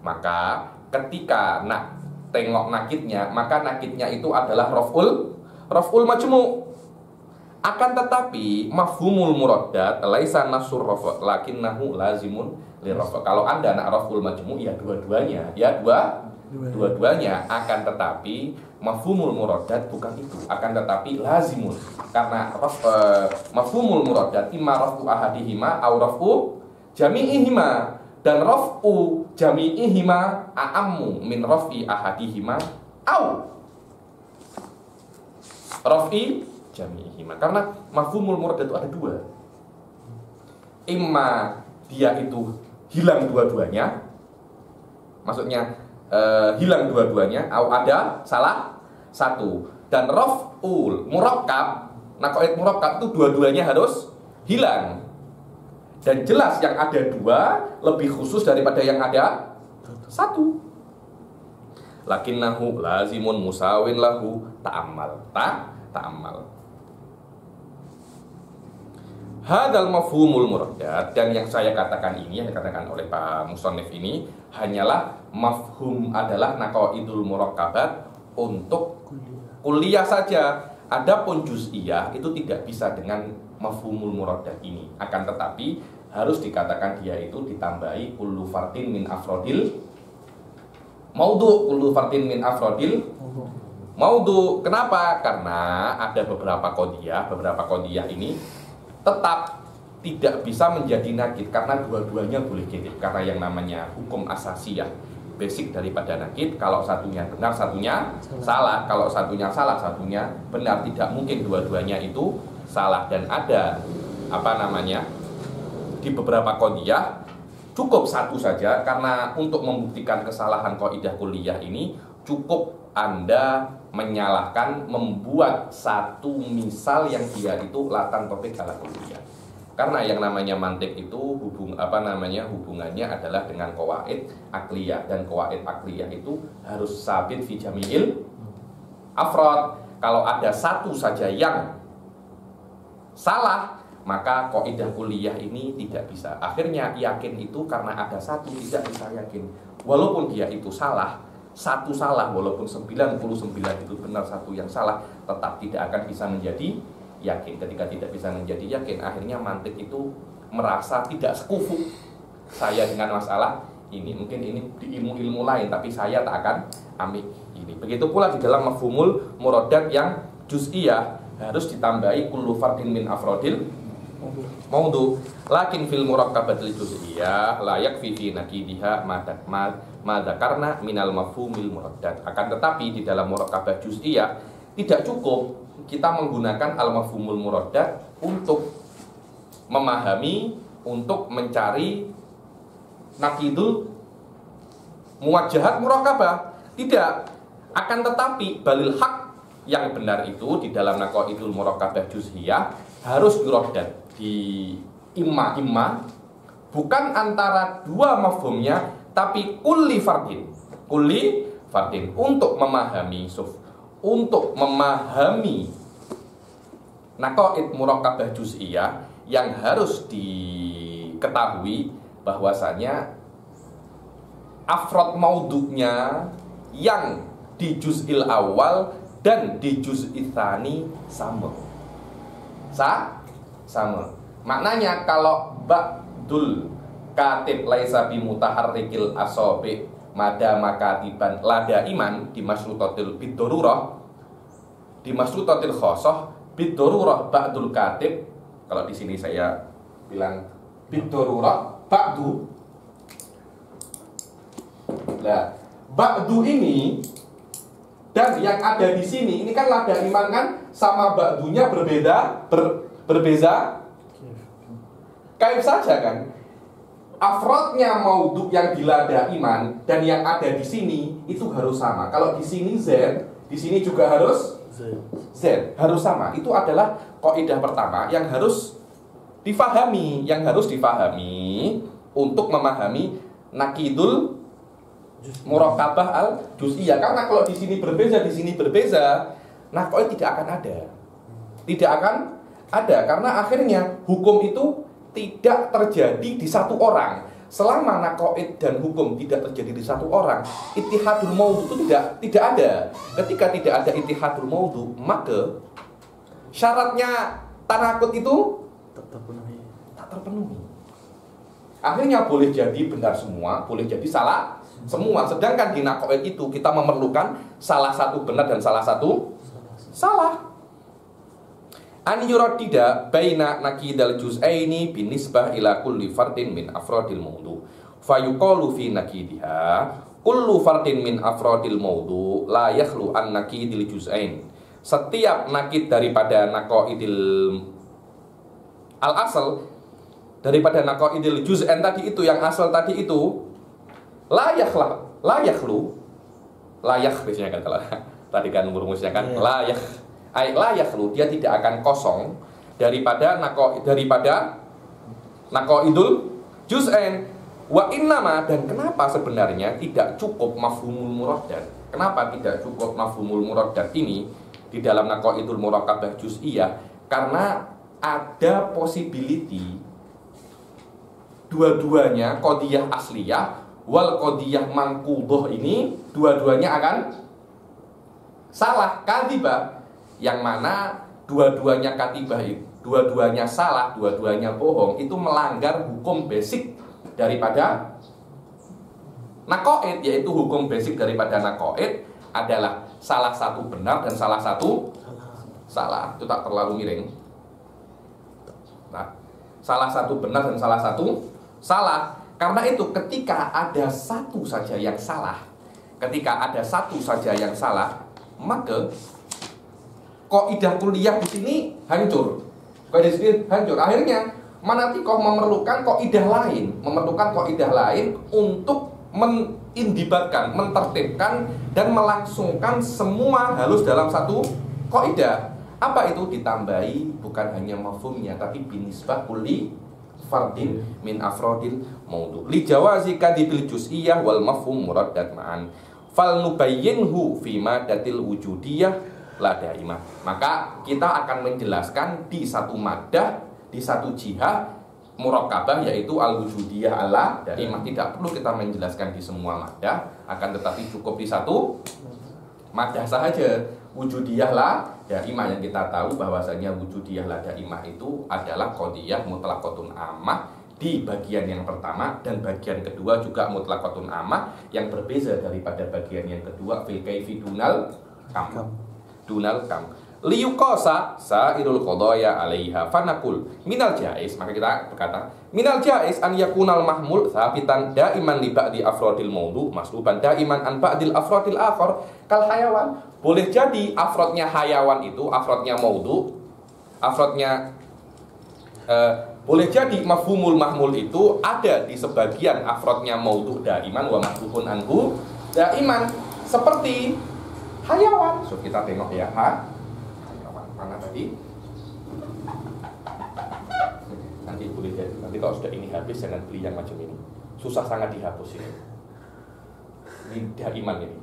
Maka ketika nak tengok nakidnya, maka nakidnya itu adalah raf'ul majmu'. Akan tetapi mafhumul muraddad laisa nasur rafa' lakinnahu lazimun lirafa'. Kalau Anda nak raf'ul majmu' ya dua-duanya, dua-duanya. Akan tetapi mafhumul muraddad bukan itu, akan tetapi lazimun. Karena mafhumul muraddad imma raf'u ahadihima au raf'u jami'ihima, dan raf'u jami'ihima a'ammu min raf'i ahadihima au raf'i jami'ihima. Karena mafhumul muraddad itu ada dua. Imma dia itu hilang dua-duanya, maksudnya hilang dua-duanya, atau ada salah satu. Dan raf'ul murakkab, naqaid murakkab itu dua-duanya harus hilang. Dan jelas yang ada dua lebih khusus daripada yang ada satu. Lakinnahu lazimun musawin lahu ta'ammal. Hadal mafhumul muraddad, dan yang saya katakan ini, yang dikatakan oleh Pak Musannif ini hanyalah mafhum, adalah naqaidul murakkabat untuk kuliah saja. Adapun juz'iyah itu tidak bisa dengan mafhumul muraddad ini. Akan tetapi harus dikatakan dia itu ditambahi kullu fardin min afrodil maudhu, kullu fardin min afrodil maudhu. Kenapa? Karena ada beberapa qadiyah ini tetap tidak bisa menjadi nakid karena dua-duanya boleh kidib. Karena yang namanya hukum asasiyah basic daripada nakid, kalau satunya benar satunya salah, kalau satunya salah satunya benar. Tidak mungkin dua-duanya itu salah. Dan ada di beberapa qadiyah cukup satu saja, karena untuk membuktikan kesalahan kaidah kulliyah ini cukup Anda menyalahkan, membuat satu misal yang dia itu latan topik ala kulliyah. Karena yang namanya mantik itu hubungannya adalah dengan qawaid akliyah, dan qawaid akliyah itu harus sabit fi jami'il afrad. Kalau ada satu saja yang salah, maka kaidah kulliyah ini tidak bisa. Akhirnya yakin itu karena ada satu tidak bisa yakin. Walaupun dia itu salah, satu salah, walaupun 99 itu benar, satu yang salah, tetap tidak akan bisa menjadi yakin. Ketika tidak bisa menjadi yakin, akhirnya mantik itu merasa tidak sekufu saya dengan masalah ini. Mungkin ini di ilmu-ilmu lain, tapi saya tak akan ambil ini. Begitu pula di dalam mafhumul muradat yang juz'iyah, harus ditambahi kullu fardin min afrodil maudhu. Lakin fil murakkabatil juz'iyah la yakfi fi nakidiha madzakarna minal mafhumil muradat. Akan tetapi di dalam murakkabah juz'iyah tidak cukup kita menggunakan al-mafhumul muradat untuk memahami, untuk mencari nakidul muwajjahat murakkabah. Tidak. Akan tetapi balil haq, yang benar itu di dalam naqaidul murakkabah juz'iyah harus yuradat di imma bukan antara dua mafhumnya, tapi kulli fardin untuk memahami naqaid murakkabah juz'iyah. Yang harus diketahui bahwasanya afrod maudhu'nya yang di juz'il awal dan di juz'il tsani sama. Maknanya kalau ba'dul katib laisa bi mutaharrikil asabi madama katiban lada iman di masrutatil biddarurah, di masrutatil khosoh biddarurah ba'dul katib. Kalau di sini saya bilang biddarurah ba'du. Nah, ba'du ini dan yang ada di sini ini kan lada iman kan sama ba'dunya berbeza kaif saja kan. Afrodnya maudhu yang di lada iman dan yang ada di sini itu harus sama. Kalau di sini Z, di sini juga harus Z, harus sama. Itu adalah kaidah pertama yang harus difahami, untuk memahami nakidul murakkabah al juz'iyah. Karena kalau di sini berbeza, nah kok tidak akan ada, karena akhirnya hukum itu tidak terjadi di satu orang. Selama naqaid dan hukum tidak terjadi di satu orang, ittihadul maudhu itu tidak ada. Ketika tidak ada ittihadul maudhu, maka syaratnya tanakut itu tak terpenuhi. Akhirnya boleh jadi benar semua, boleh jadi salah semua. Sedangkan di naqaid itu kita memerlukan salah satu benar dan salah satu salah. An yuradida baina nakidal juz'aini binisbah ila kulli fardin min afrodil maudhu fayuqalu fi nakidiha kullu fardin min afrodil maudhu la yakhlu an nakidil juz'ain. Setiap nakid daripada naqaidil al-asal, daripada naqaidil juz'ain tadi itu, yang asal tadi itu, la biasanya kan, kalau tadi kan rumusnya kan la yakhlu, dia tidak akan kosong daripada naqaidul juz'ain. Wa innama, dan kenapa sebenarnya tidak cukup mafhumul muraddad? Kenapa tidak cukup mafhumul muraddad ini di dalam naqaidul murakkabah juz'iyah? Karena ada possibility dua-duanya qadiyah asliyah wal qadiyah manqudhah ini dua-duanya akan salah kadhibah, yang mana dua-duanya katibah, dua-duanya salah, dua-duanya bohong, itu melanggar hukum basic daripada naqaid, yaitu hukum basic daripada naqaid adalah salah satu benar dan salah satu salah. Itu tak terlalu miring. Nah, salah satu benar dan salah satu salah. Karena itu ketika ada satu saja yang salah, maka kaidah kulliyah di sini hancur. Akhirnya manatikoh memerlukan kaidah lain untuk menindibatkan, mentertibkan dan melangsungkan semua halus dalam satu kaidah. Apa itu? Ditambahi bukan hanya mafhumnya tapi binisbah kulli fardin min afrodil maudu li jawazi kadibil juz'iyah wal mafhum muraddat ma'an fal nubayyinhu fi madatil wujudiyah la daimah. Maka kita akan menjelaskan di satu madah, di satu jihah murakkabah yaitu al-wujudiyah ala daimah. Tidak perlu kita menjelaskan di semua madah, akan tetapi cukup di satu madah saja. Wujudiyah la daimah yang kita tahu bahwasanya wujudiyah la daimah itu adalah qadiyah mutlaqatun ammah di bagian yang pertama, dan bagian kedua juga mutlaqatun ammah yang berbeza daripada bagian yang kedua fil kaifi dunal kam liyuqasa sairul qadaya 'alaiha fanaqul minal jaiz. Maka kita berkata minal jaiz an yakunal mahmul tsabitan daiman li ba'di afrodil maudu masluban daiman an ba'dil afrodil akhar kal hayawan. Boleh jadi afrodnya hayawan itu, afrodnya maudu, afrodnya boleh jadi mafhumul mahmul itu ada di sebagian afrodnya maudu daiman wa mahduhun anhu daiman seperti hayawan. So kita tengok ya, hayawan mana tadi? Nanti boleh jadi. Nanti kalau sudah ini habis jangan beli yang macam ini. Susah sangat dihapus ini. Ini daiman ini.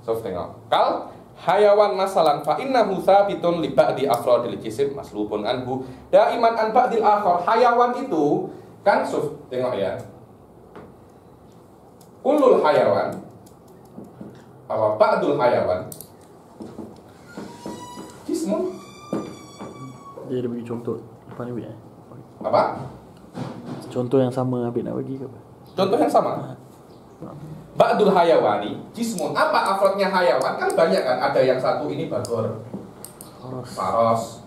So tengok. Kal hayawan masalan fa innahu tsabitun li ba'di afrodil jisim maslubun anhu daiman an ba'dil akhar. Hayawan itu kan tengok ya. Kullul hayawan apa ba'dul hayawan jismun. Dia ada bagi contoh apa ni Apa? Contoh yang sama Habib nak bagi ke apa? Contoh yang sama. Ba'dul hayawani jismun. Apa afrodnya hayawan? Kan banyak kan. Ada yang satu ini bagor, faros,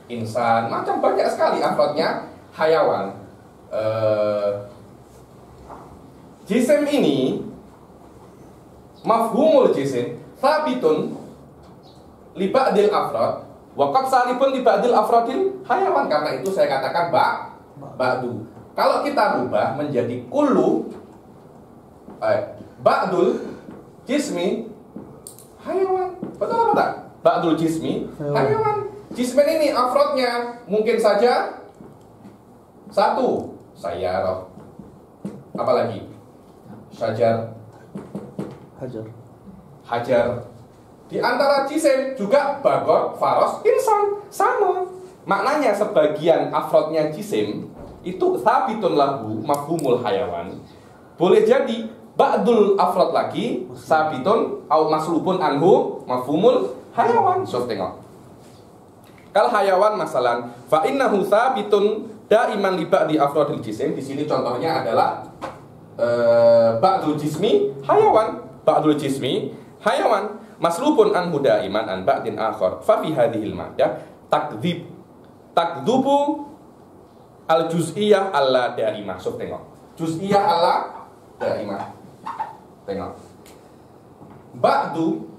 insan. Macam banyak sekali afrodnya hayawan. Jisim ini mafhumul jisim thabitun li ba'dil afrod wa qad salibun li ba'dil afrodil hayawan. Karena itu saya katakan ba'du. Kalau kita rubah menjadi kullu ba'dul jismi hayawan. Betul apa tak? Ba'dul jismi hayawan. Jismen ini afrodnya mungkin saja satu sayyarah, apalagi syajar, hajar. Di antara jisim juga bagor, faros, insan. Sama. Maknanya sebagian afrodnya jisim itu sabitun lahu mafhumul hayawan. Boleh jadi ba'dul afrod lagi sabitun au maslubun anhu mafhumul hayawan. So tengok. Kal hayawan masalan fa innahu sabitun daiman li ba'di afrodil jisim. Di sini contohnya adalah ba'dul jismi hayawan. Ba'dul jismi hayawan maslubun anhu daiman an ba'din akhar. Fa fi hadhil madah takdzubu al juz'iyah alla daimah. So tengok. Juz'iyah alla daimah. Tengok. Ba'du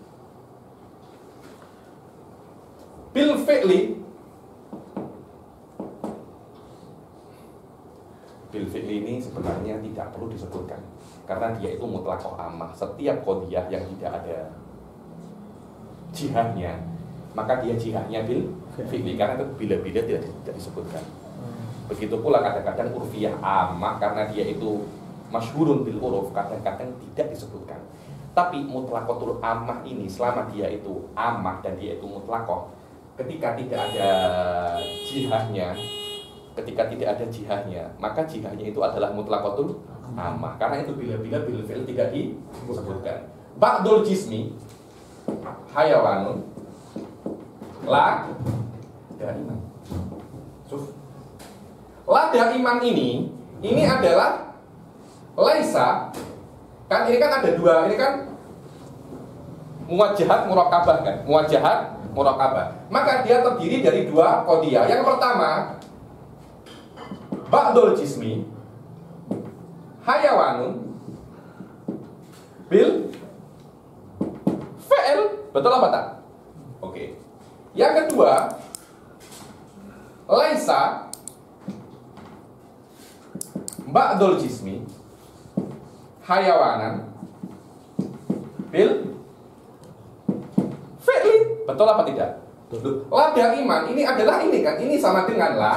bil fi'li. Bil fi'li ini sebenarnya tidak perlu disebutkan karena dia itu mutlaqah ammah. Setiap qadiyah yang tidak ada jihahnya, maka dia jihahnya bil fi'li karena itu bila-bila tidak disebutkan. Begitu pula kadang-kadang urfiyah ammah karena dia itu masyhurun bil uruf, kadang-kadang tidak disebutkan. Tapi mutlaqatul ammah ini selama dia itu ammah dan dia itu mutlaqah, ketika tidak ada jihahnya, maka jihahnya itu adalah mutlaqatul ammah. Karena itu bila-bila bil fi'il tidak disebutkan. Ba'dul jismi hayawanun la daiman. La daiman ini adalah laisa, kan ini kan ada dua, ini kan muwajjahat murakkabah kan, muwajjahat murakkabah. Maka dia terdiri dari dua qadiyah. Yang pertama ba'dul jismi hayawanun bil fi'il. Betul apa tak? Oke. Yang kedua, laisa ba'dul jismi hayawanan bil fi'li. Betul apa tidak? Betul. La daiman ini adalah ini kan? Ini sama dengan la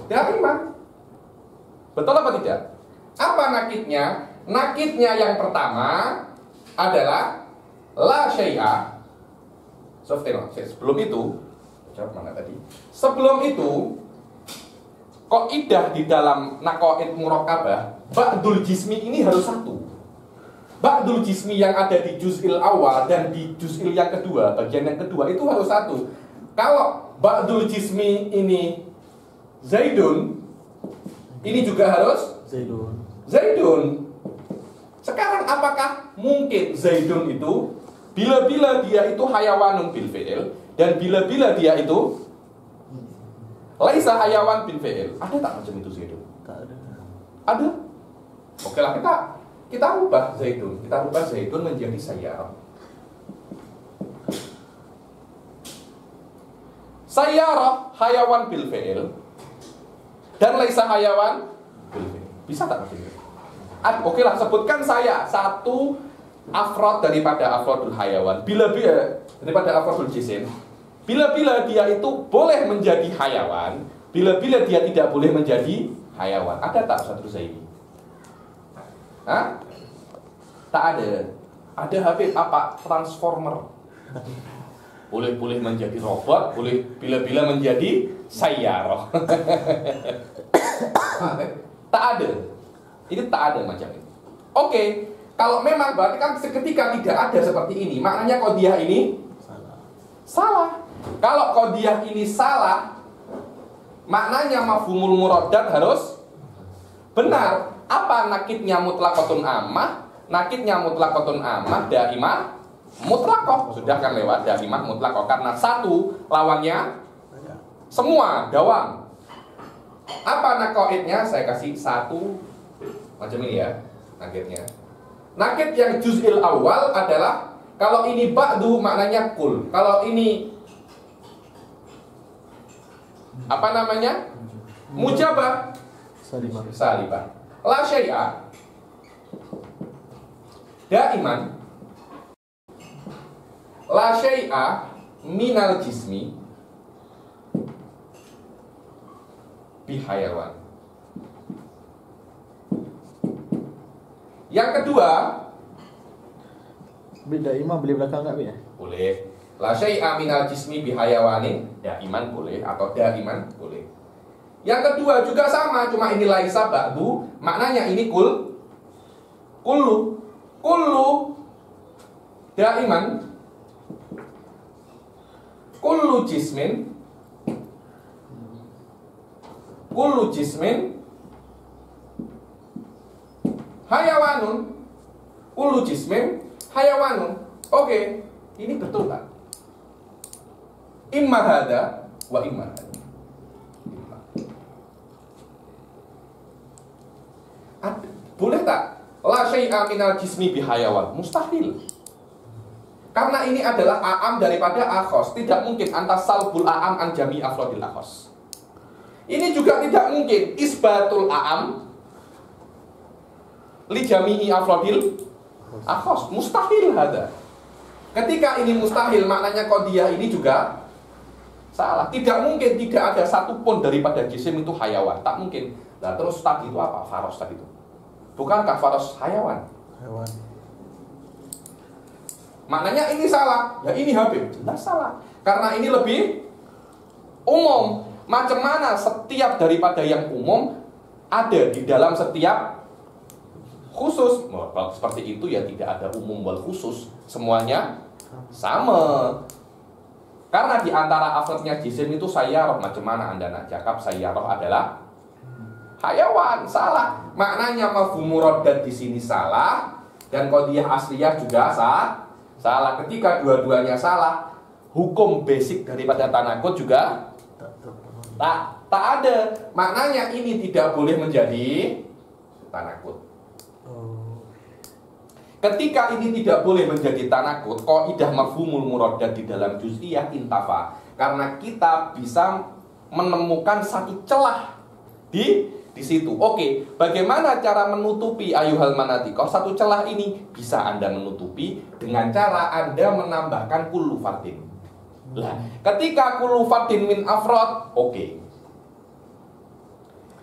daiman. Betul apa tidak? Apa nakidnya? Nakidnya yang pertama adalah la syai'a. Sebelum itu, jawab mana tadi? Sebelum itu, kaidah di dalam naqaid murakkabah, ba'dul jismi ini harus satu. Ba'dul jismi yang ada di juz'il awal dan di juz'il yang kedua, bagian yang kedua itu harus satu. Kalau ba'dul jismi ini Zaidun, ini juga harus Zaidun. Sekarang apakah mungkin Zaidun itu bila-bila dia itu hayawanun bil fi'il dan bila-bila dia itu laisa hayawan bil fi'il? Ada tak macam itu Zaidun? Tak ada. Ada. Oke lah, kita ubah Zaidun. Kita ubah Zaidun menjadi sayyarah. Sayyarah hayawan bil fi'il dan laisa hayawan bil fi'il. Bisa tak macam itu? Oke lah, sebutkan saya satu afrod daripada afrodul hayawan. Bila-bila daripada afrodul jisim. Bila-bila dia itu boleh menjadi hayawan, bila-bila dia tidak boleh menjadi hayawan. Ada tak satu Zaidi? Hah? Tak ada. Ada Habib apa? Transformer. Boleh menjadi robot, boleh bila-bila menjadi sayyarah. Tak ada. Ini tak ada macam ini. Oke, kalau memang berarti kan seketika tidak ada seperti ini, maknanya qadiyah ini salah. Kalau qadiyah ini salah, maknanya mafhumul muraddad harus benar. Apa nakidnya mutlaqatun ammah? Nakidnya mutlaqatun ammah daimah mutlaqah. Sudah kan lewat daimah mutlaqah karena satu lawannya semua dawam. Apa naqaidnya? Saya kasih satu macam ini ya, nakidnya. Nakid yang juz'il awal adalah kalau ini ba'du maknanya kul. Kalau ini apa namanya? Mujabah. Salibah. La syai'a daiman. La syai'a minal jismi bihayawan. Yang kedua, Bida imam beli belakang enggak, Bi? boleh. La syai'a minal jismi bihayawanin, daiman boleh atau daiman boleh. Yang kedua juga sama, cuma ini laisa ba'du, maknanya ini kullu daiman, kullu jismin hayawanun, kullu jismin hayawanun. Oke, ini betul tak? Imma hada wa imma hada. Boleh tak? La syai'a minal jismi bihayawan. Mustahil. Karena ini adalah a'am daripada akhos. Tidak mungkin antas salbul a'am an jami afrodil akhos. Ini juga tidak mungkin isbatul a'am li jami'i afrodil akhos. Mustahil ada. Ketika ini mustahil, maknanya qadiyah ini juga salah. Tidak mungkin tidak ada satupun daripada jisim itu hayawan. Tak mungkin. Nah terus tadi itu apa? Faros tadi itu. Bukankah faros hayawan? Hewan. Maknanya ini salah. Ya ini Habib. Jelas salah. Karena ini lebih umum. Macam mana setiap daripada yang umum ada di dalam setiap khusus. Kalau seperti itu ya tidak ada umum wal khusus. Semuanya sama. Karena di antara afrodnya jisim itu sayyarah. Macam mana Anda nak cakap sayyarah adalah hayawan? Salah. Maknanya mafhum muraddad di sini salah dan qadiyah asliyah juga salah. Ketika dua-duanya salah, hukum basic daripada tanakut juga tak ada. Maknanya ini tidak boleh menjadi tanakut. Oh. Ketika ini tidak boleh menjadi tanakut, qaidah mafhumul muraddad di dalam juz'iyah intafa, karena kita bisa menemukan satu celah di situ. Oke, bagaimana cara menutupi ayuhal manatikoh? Satu celah ini bisa Anda menutupi dengan cara Anda menambahkan kullu fardin. Lah, ketika kullu fardin min afrad, oke.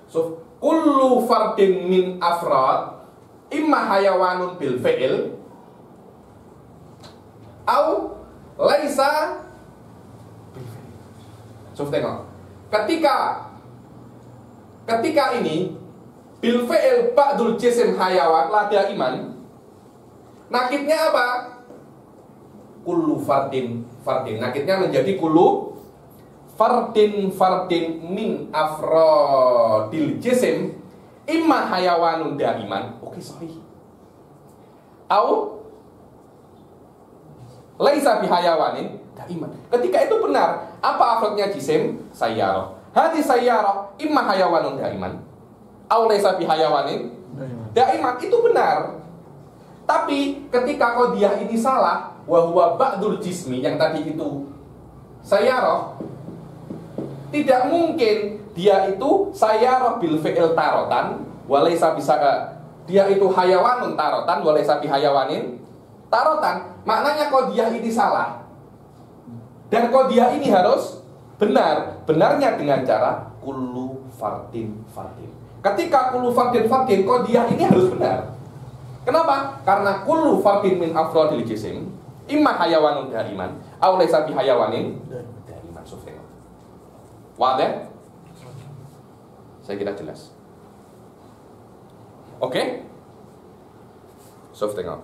So, kullu fardin min afrad imma hayawanun bil fi'il au laisa bil fi'il. So, tengok. Ketika ini bil fi'il ba'dul jisim hayawan lada iman, nakitnya apa? Kullu fardin. Nakitnya menjadi kullu fardin min afrodil jisim imma hayawanun daiman. Oke, sahih. Au laisa bihayawanin daiman. Ketika itu benar, apa afrodnya jisim? Sayyarah. Hadi sayyarah imma hayawanun daiman au laisa bihayawanin daiman. Itu benar. Tapi ketika qadiyah ini salah, wa huwa ba'dul jismi, yang tadi itu sayyarah, tidak mungkin dia itu sayyarah bil fi'il tarotan walaysa bisa dia itu hayawanun tarotan walaysa bihayawanin tarotan. Maknanya qadiyah ini salah. Dan qadiyah ini harus benar. Benarnya dengan cara kullu fardin. Ketika kullu fardin qadiyah ini harus benar. Kenapa? Karena kullu fardin min afrodil jisim imma hayawanun daiman aw laysa bihayawanin daiman. Sufyan. Wadah? Saya kira jelas. Oke? Sof tengok.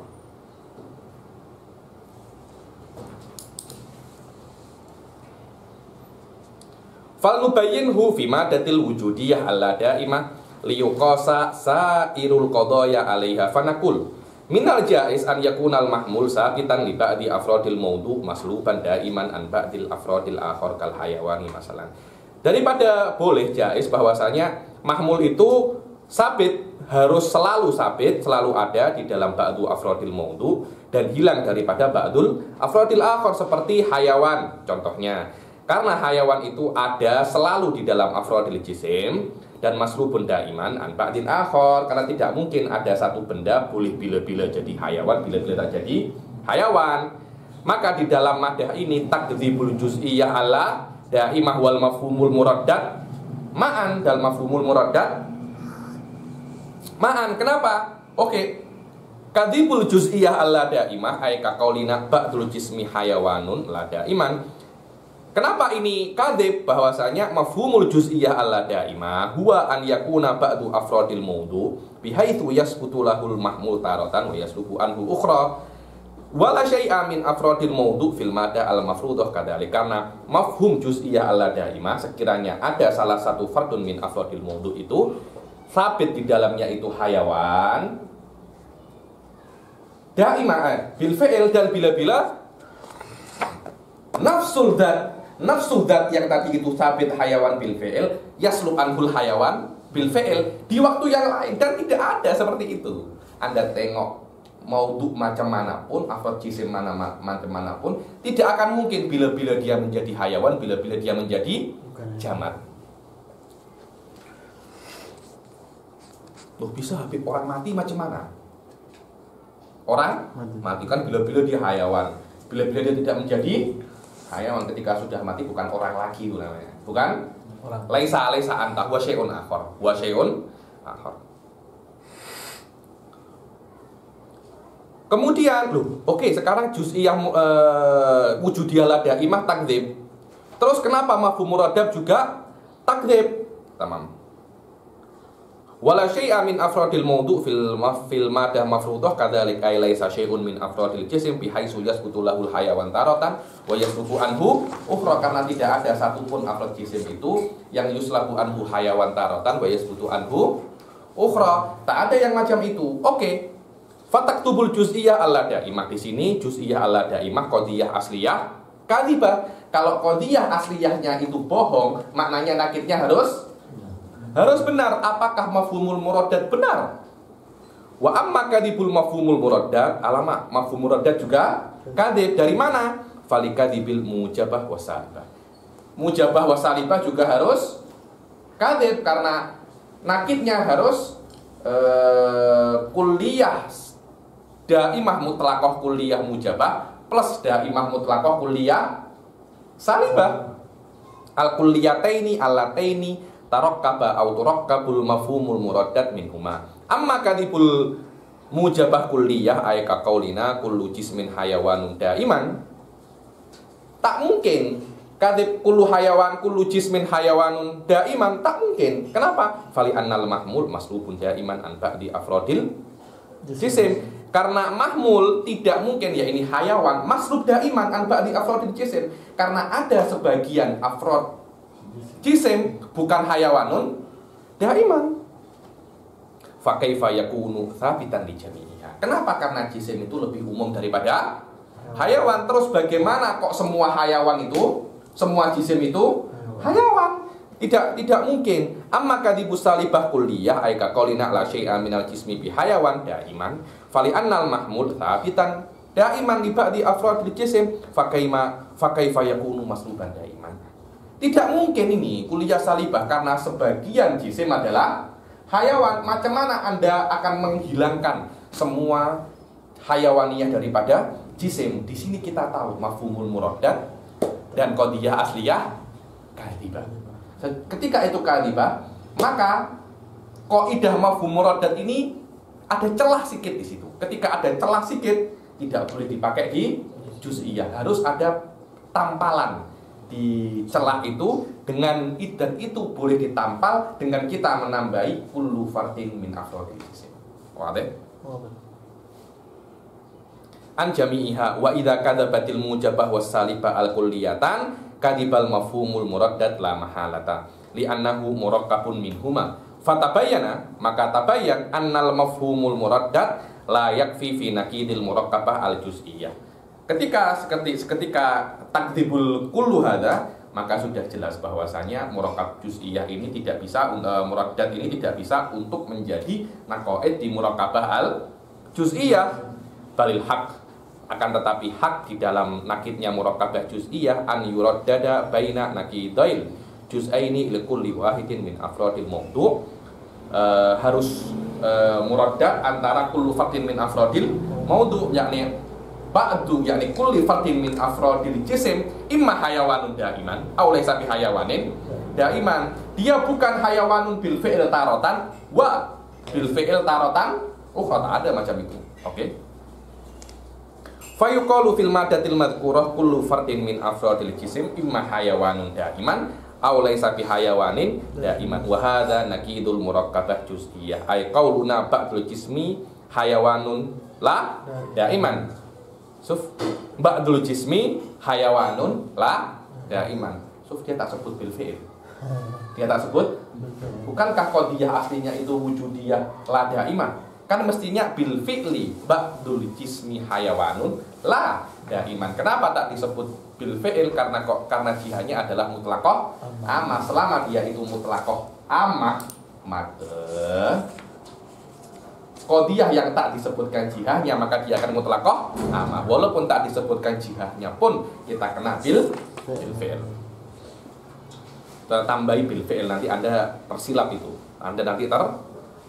Fal nubayyinhu fi madatil wujudiyah alla daimah liyuqasa sairul qadaya 'alaiha fanaqul minal jaiz an yakunal mahmul sabitan li ba'di afrodil maudu masluban daiman an ba'dil afrodil akhar kal hayawani masalan. Daripada boleh jaiz bahwasanya mahmul itu sabit, harus selalu sabit, selalu ada di dalam ba'du afrodil maudu dan hilang daripada ba'dul afrodil akhar seperti hayawan contohnya. Karena hayawan itu ada selalu di dalam afrodil jisim dan maslubun daiman an ba'din akhar, karena tidak mungkin ada satu benda boleh bila-bila jadi hayawan, bila-bila tak jadi hayawan. Maka di dalam madah ini takdzibul juz'iyah ala daimah wal mafhumul muraddad ma'an, dal mafhumul muraddad ma'an. Kenapa? Oke. Kadzibul juz'iyah ala daimah ay ka qaulina ba'dul jismi hayawanun la daiman. Kenapa ini kadzib? Bahwasanya mafhumul juz'iyah ala daimah huwa an yakuna ba'du afrodil maudu bihaitsu yasbutu lahul mahmul taratan wa yaslubu anhu ukhra wala syai'a min afrodil maudu fil mada al mafruḍah kadzalik. Karena mafhum juz'iyah ala daimah, sekiranya ada salah satu fardun min afrodil maudu itu sabit di dalamnya itu hayawan daimah bil fi'il, dan bila-bila nafsul dat yang tadi itu sabit hayawan bil fi'il yaslub anhul hayawan bil fi'il di waktu yang lain, dan tidak ada seperti itu. Anda tengok maudhu macam manapun, afrod jisim macam manapun, tidak akan mungkin bila-bila dia menjadi hayawan, bila-bila dia menjadi jamat. Loh, bisa Habib, orang mati macam mana? Orang mati kan bila-bila dia hayawan, bila-bila dia tidak menjadi hayawan. Ketika sudah mati bukan orang lagi itu namanya. Bukan orang. Laisa anta wa syai'un akhar. Wa syai'un akhar. Kemudian oke, sekarang juz'iyah wujudiyah la daimah takdzib. Terus kenapa mafhum muraddab juga takdzib? Tamam. Wala syai'a min afrodil maudu fil madah mafruḍah kadzalik ay laisa syai'un min afrodil jisim bihaitsu yasbutu lahul hayawan taratan wa yasbutu anhu ukhra, karena tidak ada satupun afrod jisim itu yang yuslabu anhu hayawan taratan wa yasbutu anhu ukhra. Tak ada yang macam itu. Oke. Fataktubul juz'iyah ala daimah. Di sini juz'iyah ala daimah qadiyah asliyah kadzibah. Kalau qadiyah asliyahnya itu bohong, maknanya nakitnya harus benar. Apakah mafhumul muraddad benar? Wa amma kadibul mafhumul muraddad, alamak mafhum muraddad juga kadib. Dari mana? Fali kadibil mujabah wasalibah. Mujabah wasalibah juga harus kadib karena nakidnya harus kulliyah daimah mutlaqah kulliyah mujabah plus daimah mutlaqah kulliyah salibah. Al kulliyataini allataini tarakkaba aw turakkabul mafhumul muraddad minhuma. Amma kadibul mujabah kulliyah ay ka qaulina kullu jismin hayawanun daiman. Tak mungkin kadib kullu hayawan kullu jismin hayawanun daiman, tak mungkin. Kenapa? Fali annal mahmul maslubun daiman an ba'di afrodil jisim. Karena mahmul tidak mungkin ya ini hayawan maslub daiman an ba'di afrodil jisim. Karena ada sebagian afrod jisim bukan hayawanun daiman. Fa kaifa yakunu tsabitan li jami'iha. Kenapa? Karena jisim itu lebih umum daripada hayawan. Terus bagaimana kok semua hayawan itu, semua jisim itu hayawan? Tidak mungkin. Amma kadibus salibah kulliyah ay ka qaulina la syai'a minal jismi bi hayawan daiman fali annal mahmul tsabitan daiman li ba'di afradil jisim fa kaifa yakunu masluban daiman. Tidak mungkin ini kulliyah salibah karena sebagian jisim adalah hayawan. Macam mana Anda akan menghilangkan semua hayawaniyah daripada jisim? Di sini kita tahu mafhumul muraddad dan qadiyah asliyah kadhibah. Ketika itu kadhibah, maka qaidah mafhum muraddad ini ada celah sikit di situ. Ketika ada celah sikit, tidak boleh dipakai di juz'iyah. Harus ada tampalan di celah itu, dengan dan itu boleh ditampal dengan kita menambahi kullu fardin min afrodil jisim. Wadah? An jami'iha wa idza kadzabatil mujabah was salibah al kulliyatan kadibal mafhumul muraddad la mahalata li'annahu murakkabun minhuma fatabayyana, maka tabayyan annal mafhumul muraddad la yakfi fi nakidil murakkabah al juz'iyah. Ketika takdibul kullu hadza, maka sudah jelas bahwasanya murakkab juz'iyah ini tidak bisa muraddad ini tidak bisa untuk menjadi naqaid di murakkabah al juz'iyah. Balil haq, akan tetapi hak di dalam nakidnya murakkabah juz'iyah an yuraddada baina naqidail juz'aini li kulli wahidin min afradil mawdu', harus muraddad antara kullu fardin min afradil mawdu', yakni ba'du yakni kulli fardin min afradil jisim imma hayawanun daiman aw laysa bi hayawanin daiman. Dia bukan hayawanun bil fi'il taratan wa bil fi'il taratan ukhra, ada macam itu. Oke. Fayuqalu fil madatil madhkurah kullu fardin min afradil jisim imma hayawanun daiman aw laysa bi hayawanin daiman wa hadza nakidul murakkabah juz'iyah ay qauluna ba'dul jismi hayawanun la daiman. Suf ba'dul jismi hayawanun la daiman. Suf dia tak sebut bil fi'il. Dia tak sebut. Bukankah qadiyah aslinya itu wujudiyah la daiman? Kan mestinya bil fi'li ba'dul jismi hayawanun la daiman. Kenapa tak disebut bil fi'il? Karena jihanya adalah mutlaqah amah. Selama dia itu mutlaqah amah, maka qadiyah yang tak disebutkan jihahnya maka dia akan mutlaqah amah. Walaupun tak disebutkan jihahnya pun kita kena bil fi'il. Tambahi bil fi'il, nanti Anda tersilap itu. Anda nanti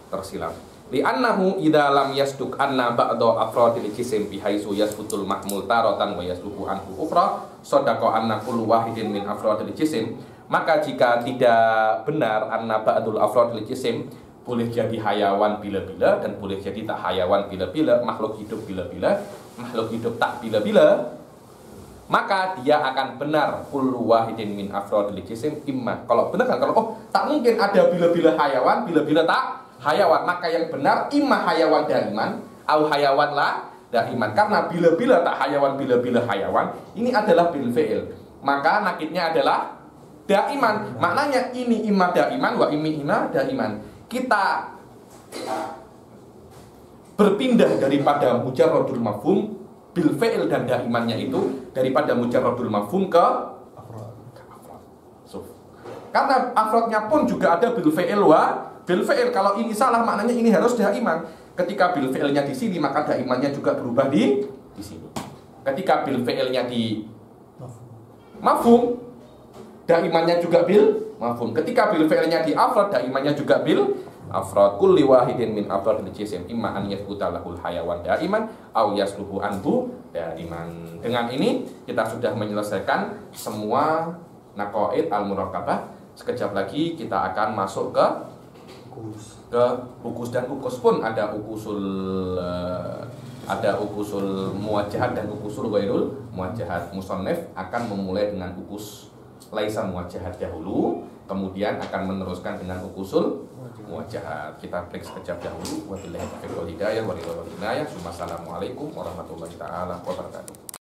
tersilap. Li'annahu idza lam yasduk anna ba'da afradil jisim bihaitsu yasbutul mahmul taratan wa yasluhu anhu ukhra sadaqa anna kullu wahidin min afradil jisim, maka jika tidak benar anna ba'dul afradil jisim boleh jadi hayawan bila-bila dan boleh jadi tak hayawan bila-bila, makhluk hidup bila-bila, makhluk hidup tak bila-bila, maka dia akan benar kullu wahidin min afradil jisim imma. Kalau benar kan, kalau tak mungkin ada bila-bila hayawan, bila-bila tak hayawan, maka yang benar imma hayawan daiman au hayawan la daiman. Karena bila-bila tak hayawan, bila-bila hayawan, ini adalah bil fi'il, maka nakidnya adalah daiman. Maknanya ini imma daiman wa imma daiman. Kita berpindah daripada mujarradul mafhum bil fi'il dan daimannya itu, daripada mujarradul mafhum ke afrad. Karena afradnya pun juga ada bil fi'il wa bil fi'il. Kalau ini salah maknanya ini harus daiman. Ketika bil fi'ilnya di sini, maka daimannya juga berubah di sini. Ketika bil fi'ilnya di mafhum, daimannya juga bil mafhum. Ketika bil fi'ilnya di afrad, daimannya juga bil afrad. Kulli wahidin min afradil jisim imma an yathbuta lahul hayawan daiman aw yasluhu anhu daiman. Dengan ini kita sudah menyelesaikan semua naqaid al-murakkabah. Sekejap lagi kita akan masuk ke ukus, dan ukus pun ada ukusul muwajjahat dan ukusul ghairul muwajjahat. Musannif akan memulai dengan ukus laisa muwajjahat dahulu, kemudian akan meneruskan dengan ukusul muwajjahat. Kita break sekejap dahulu. Wabillahi taufiq wal hidayah. Wassalamualaikum warahmatullahi taala wabarakatuh.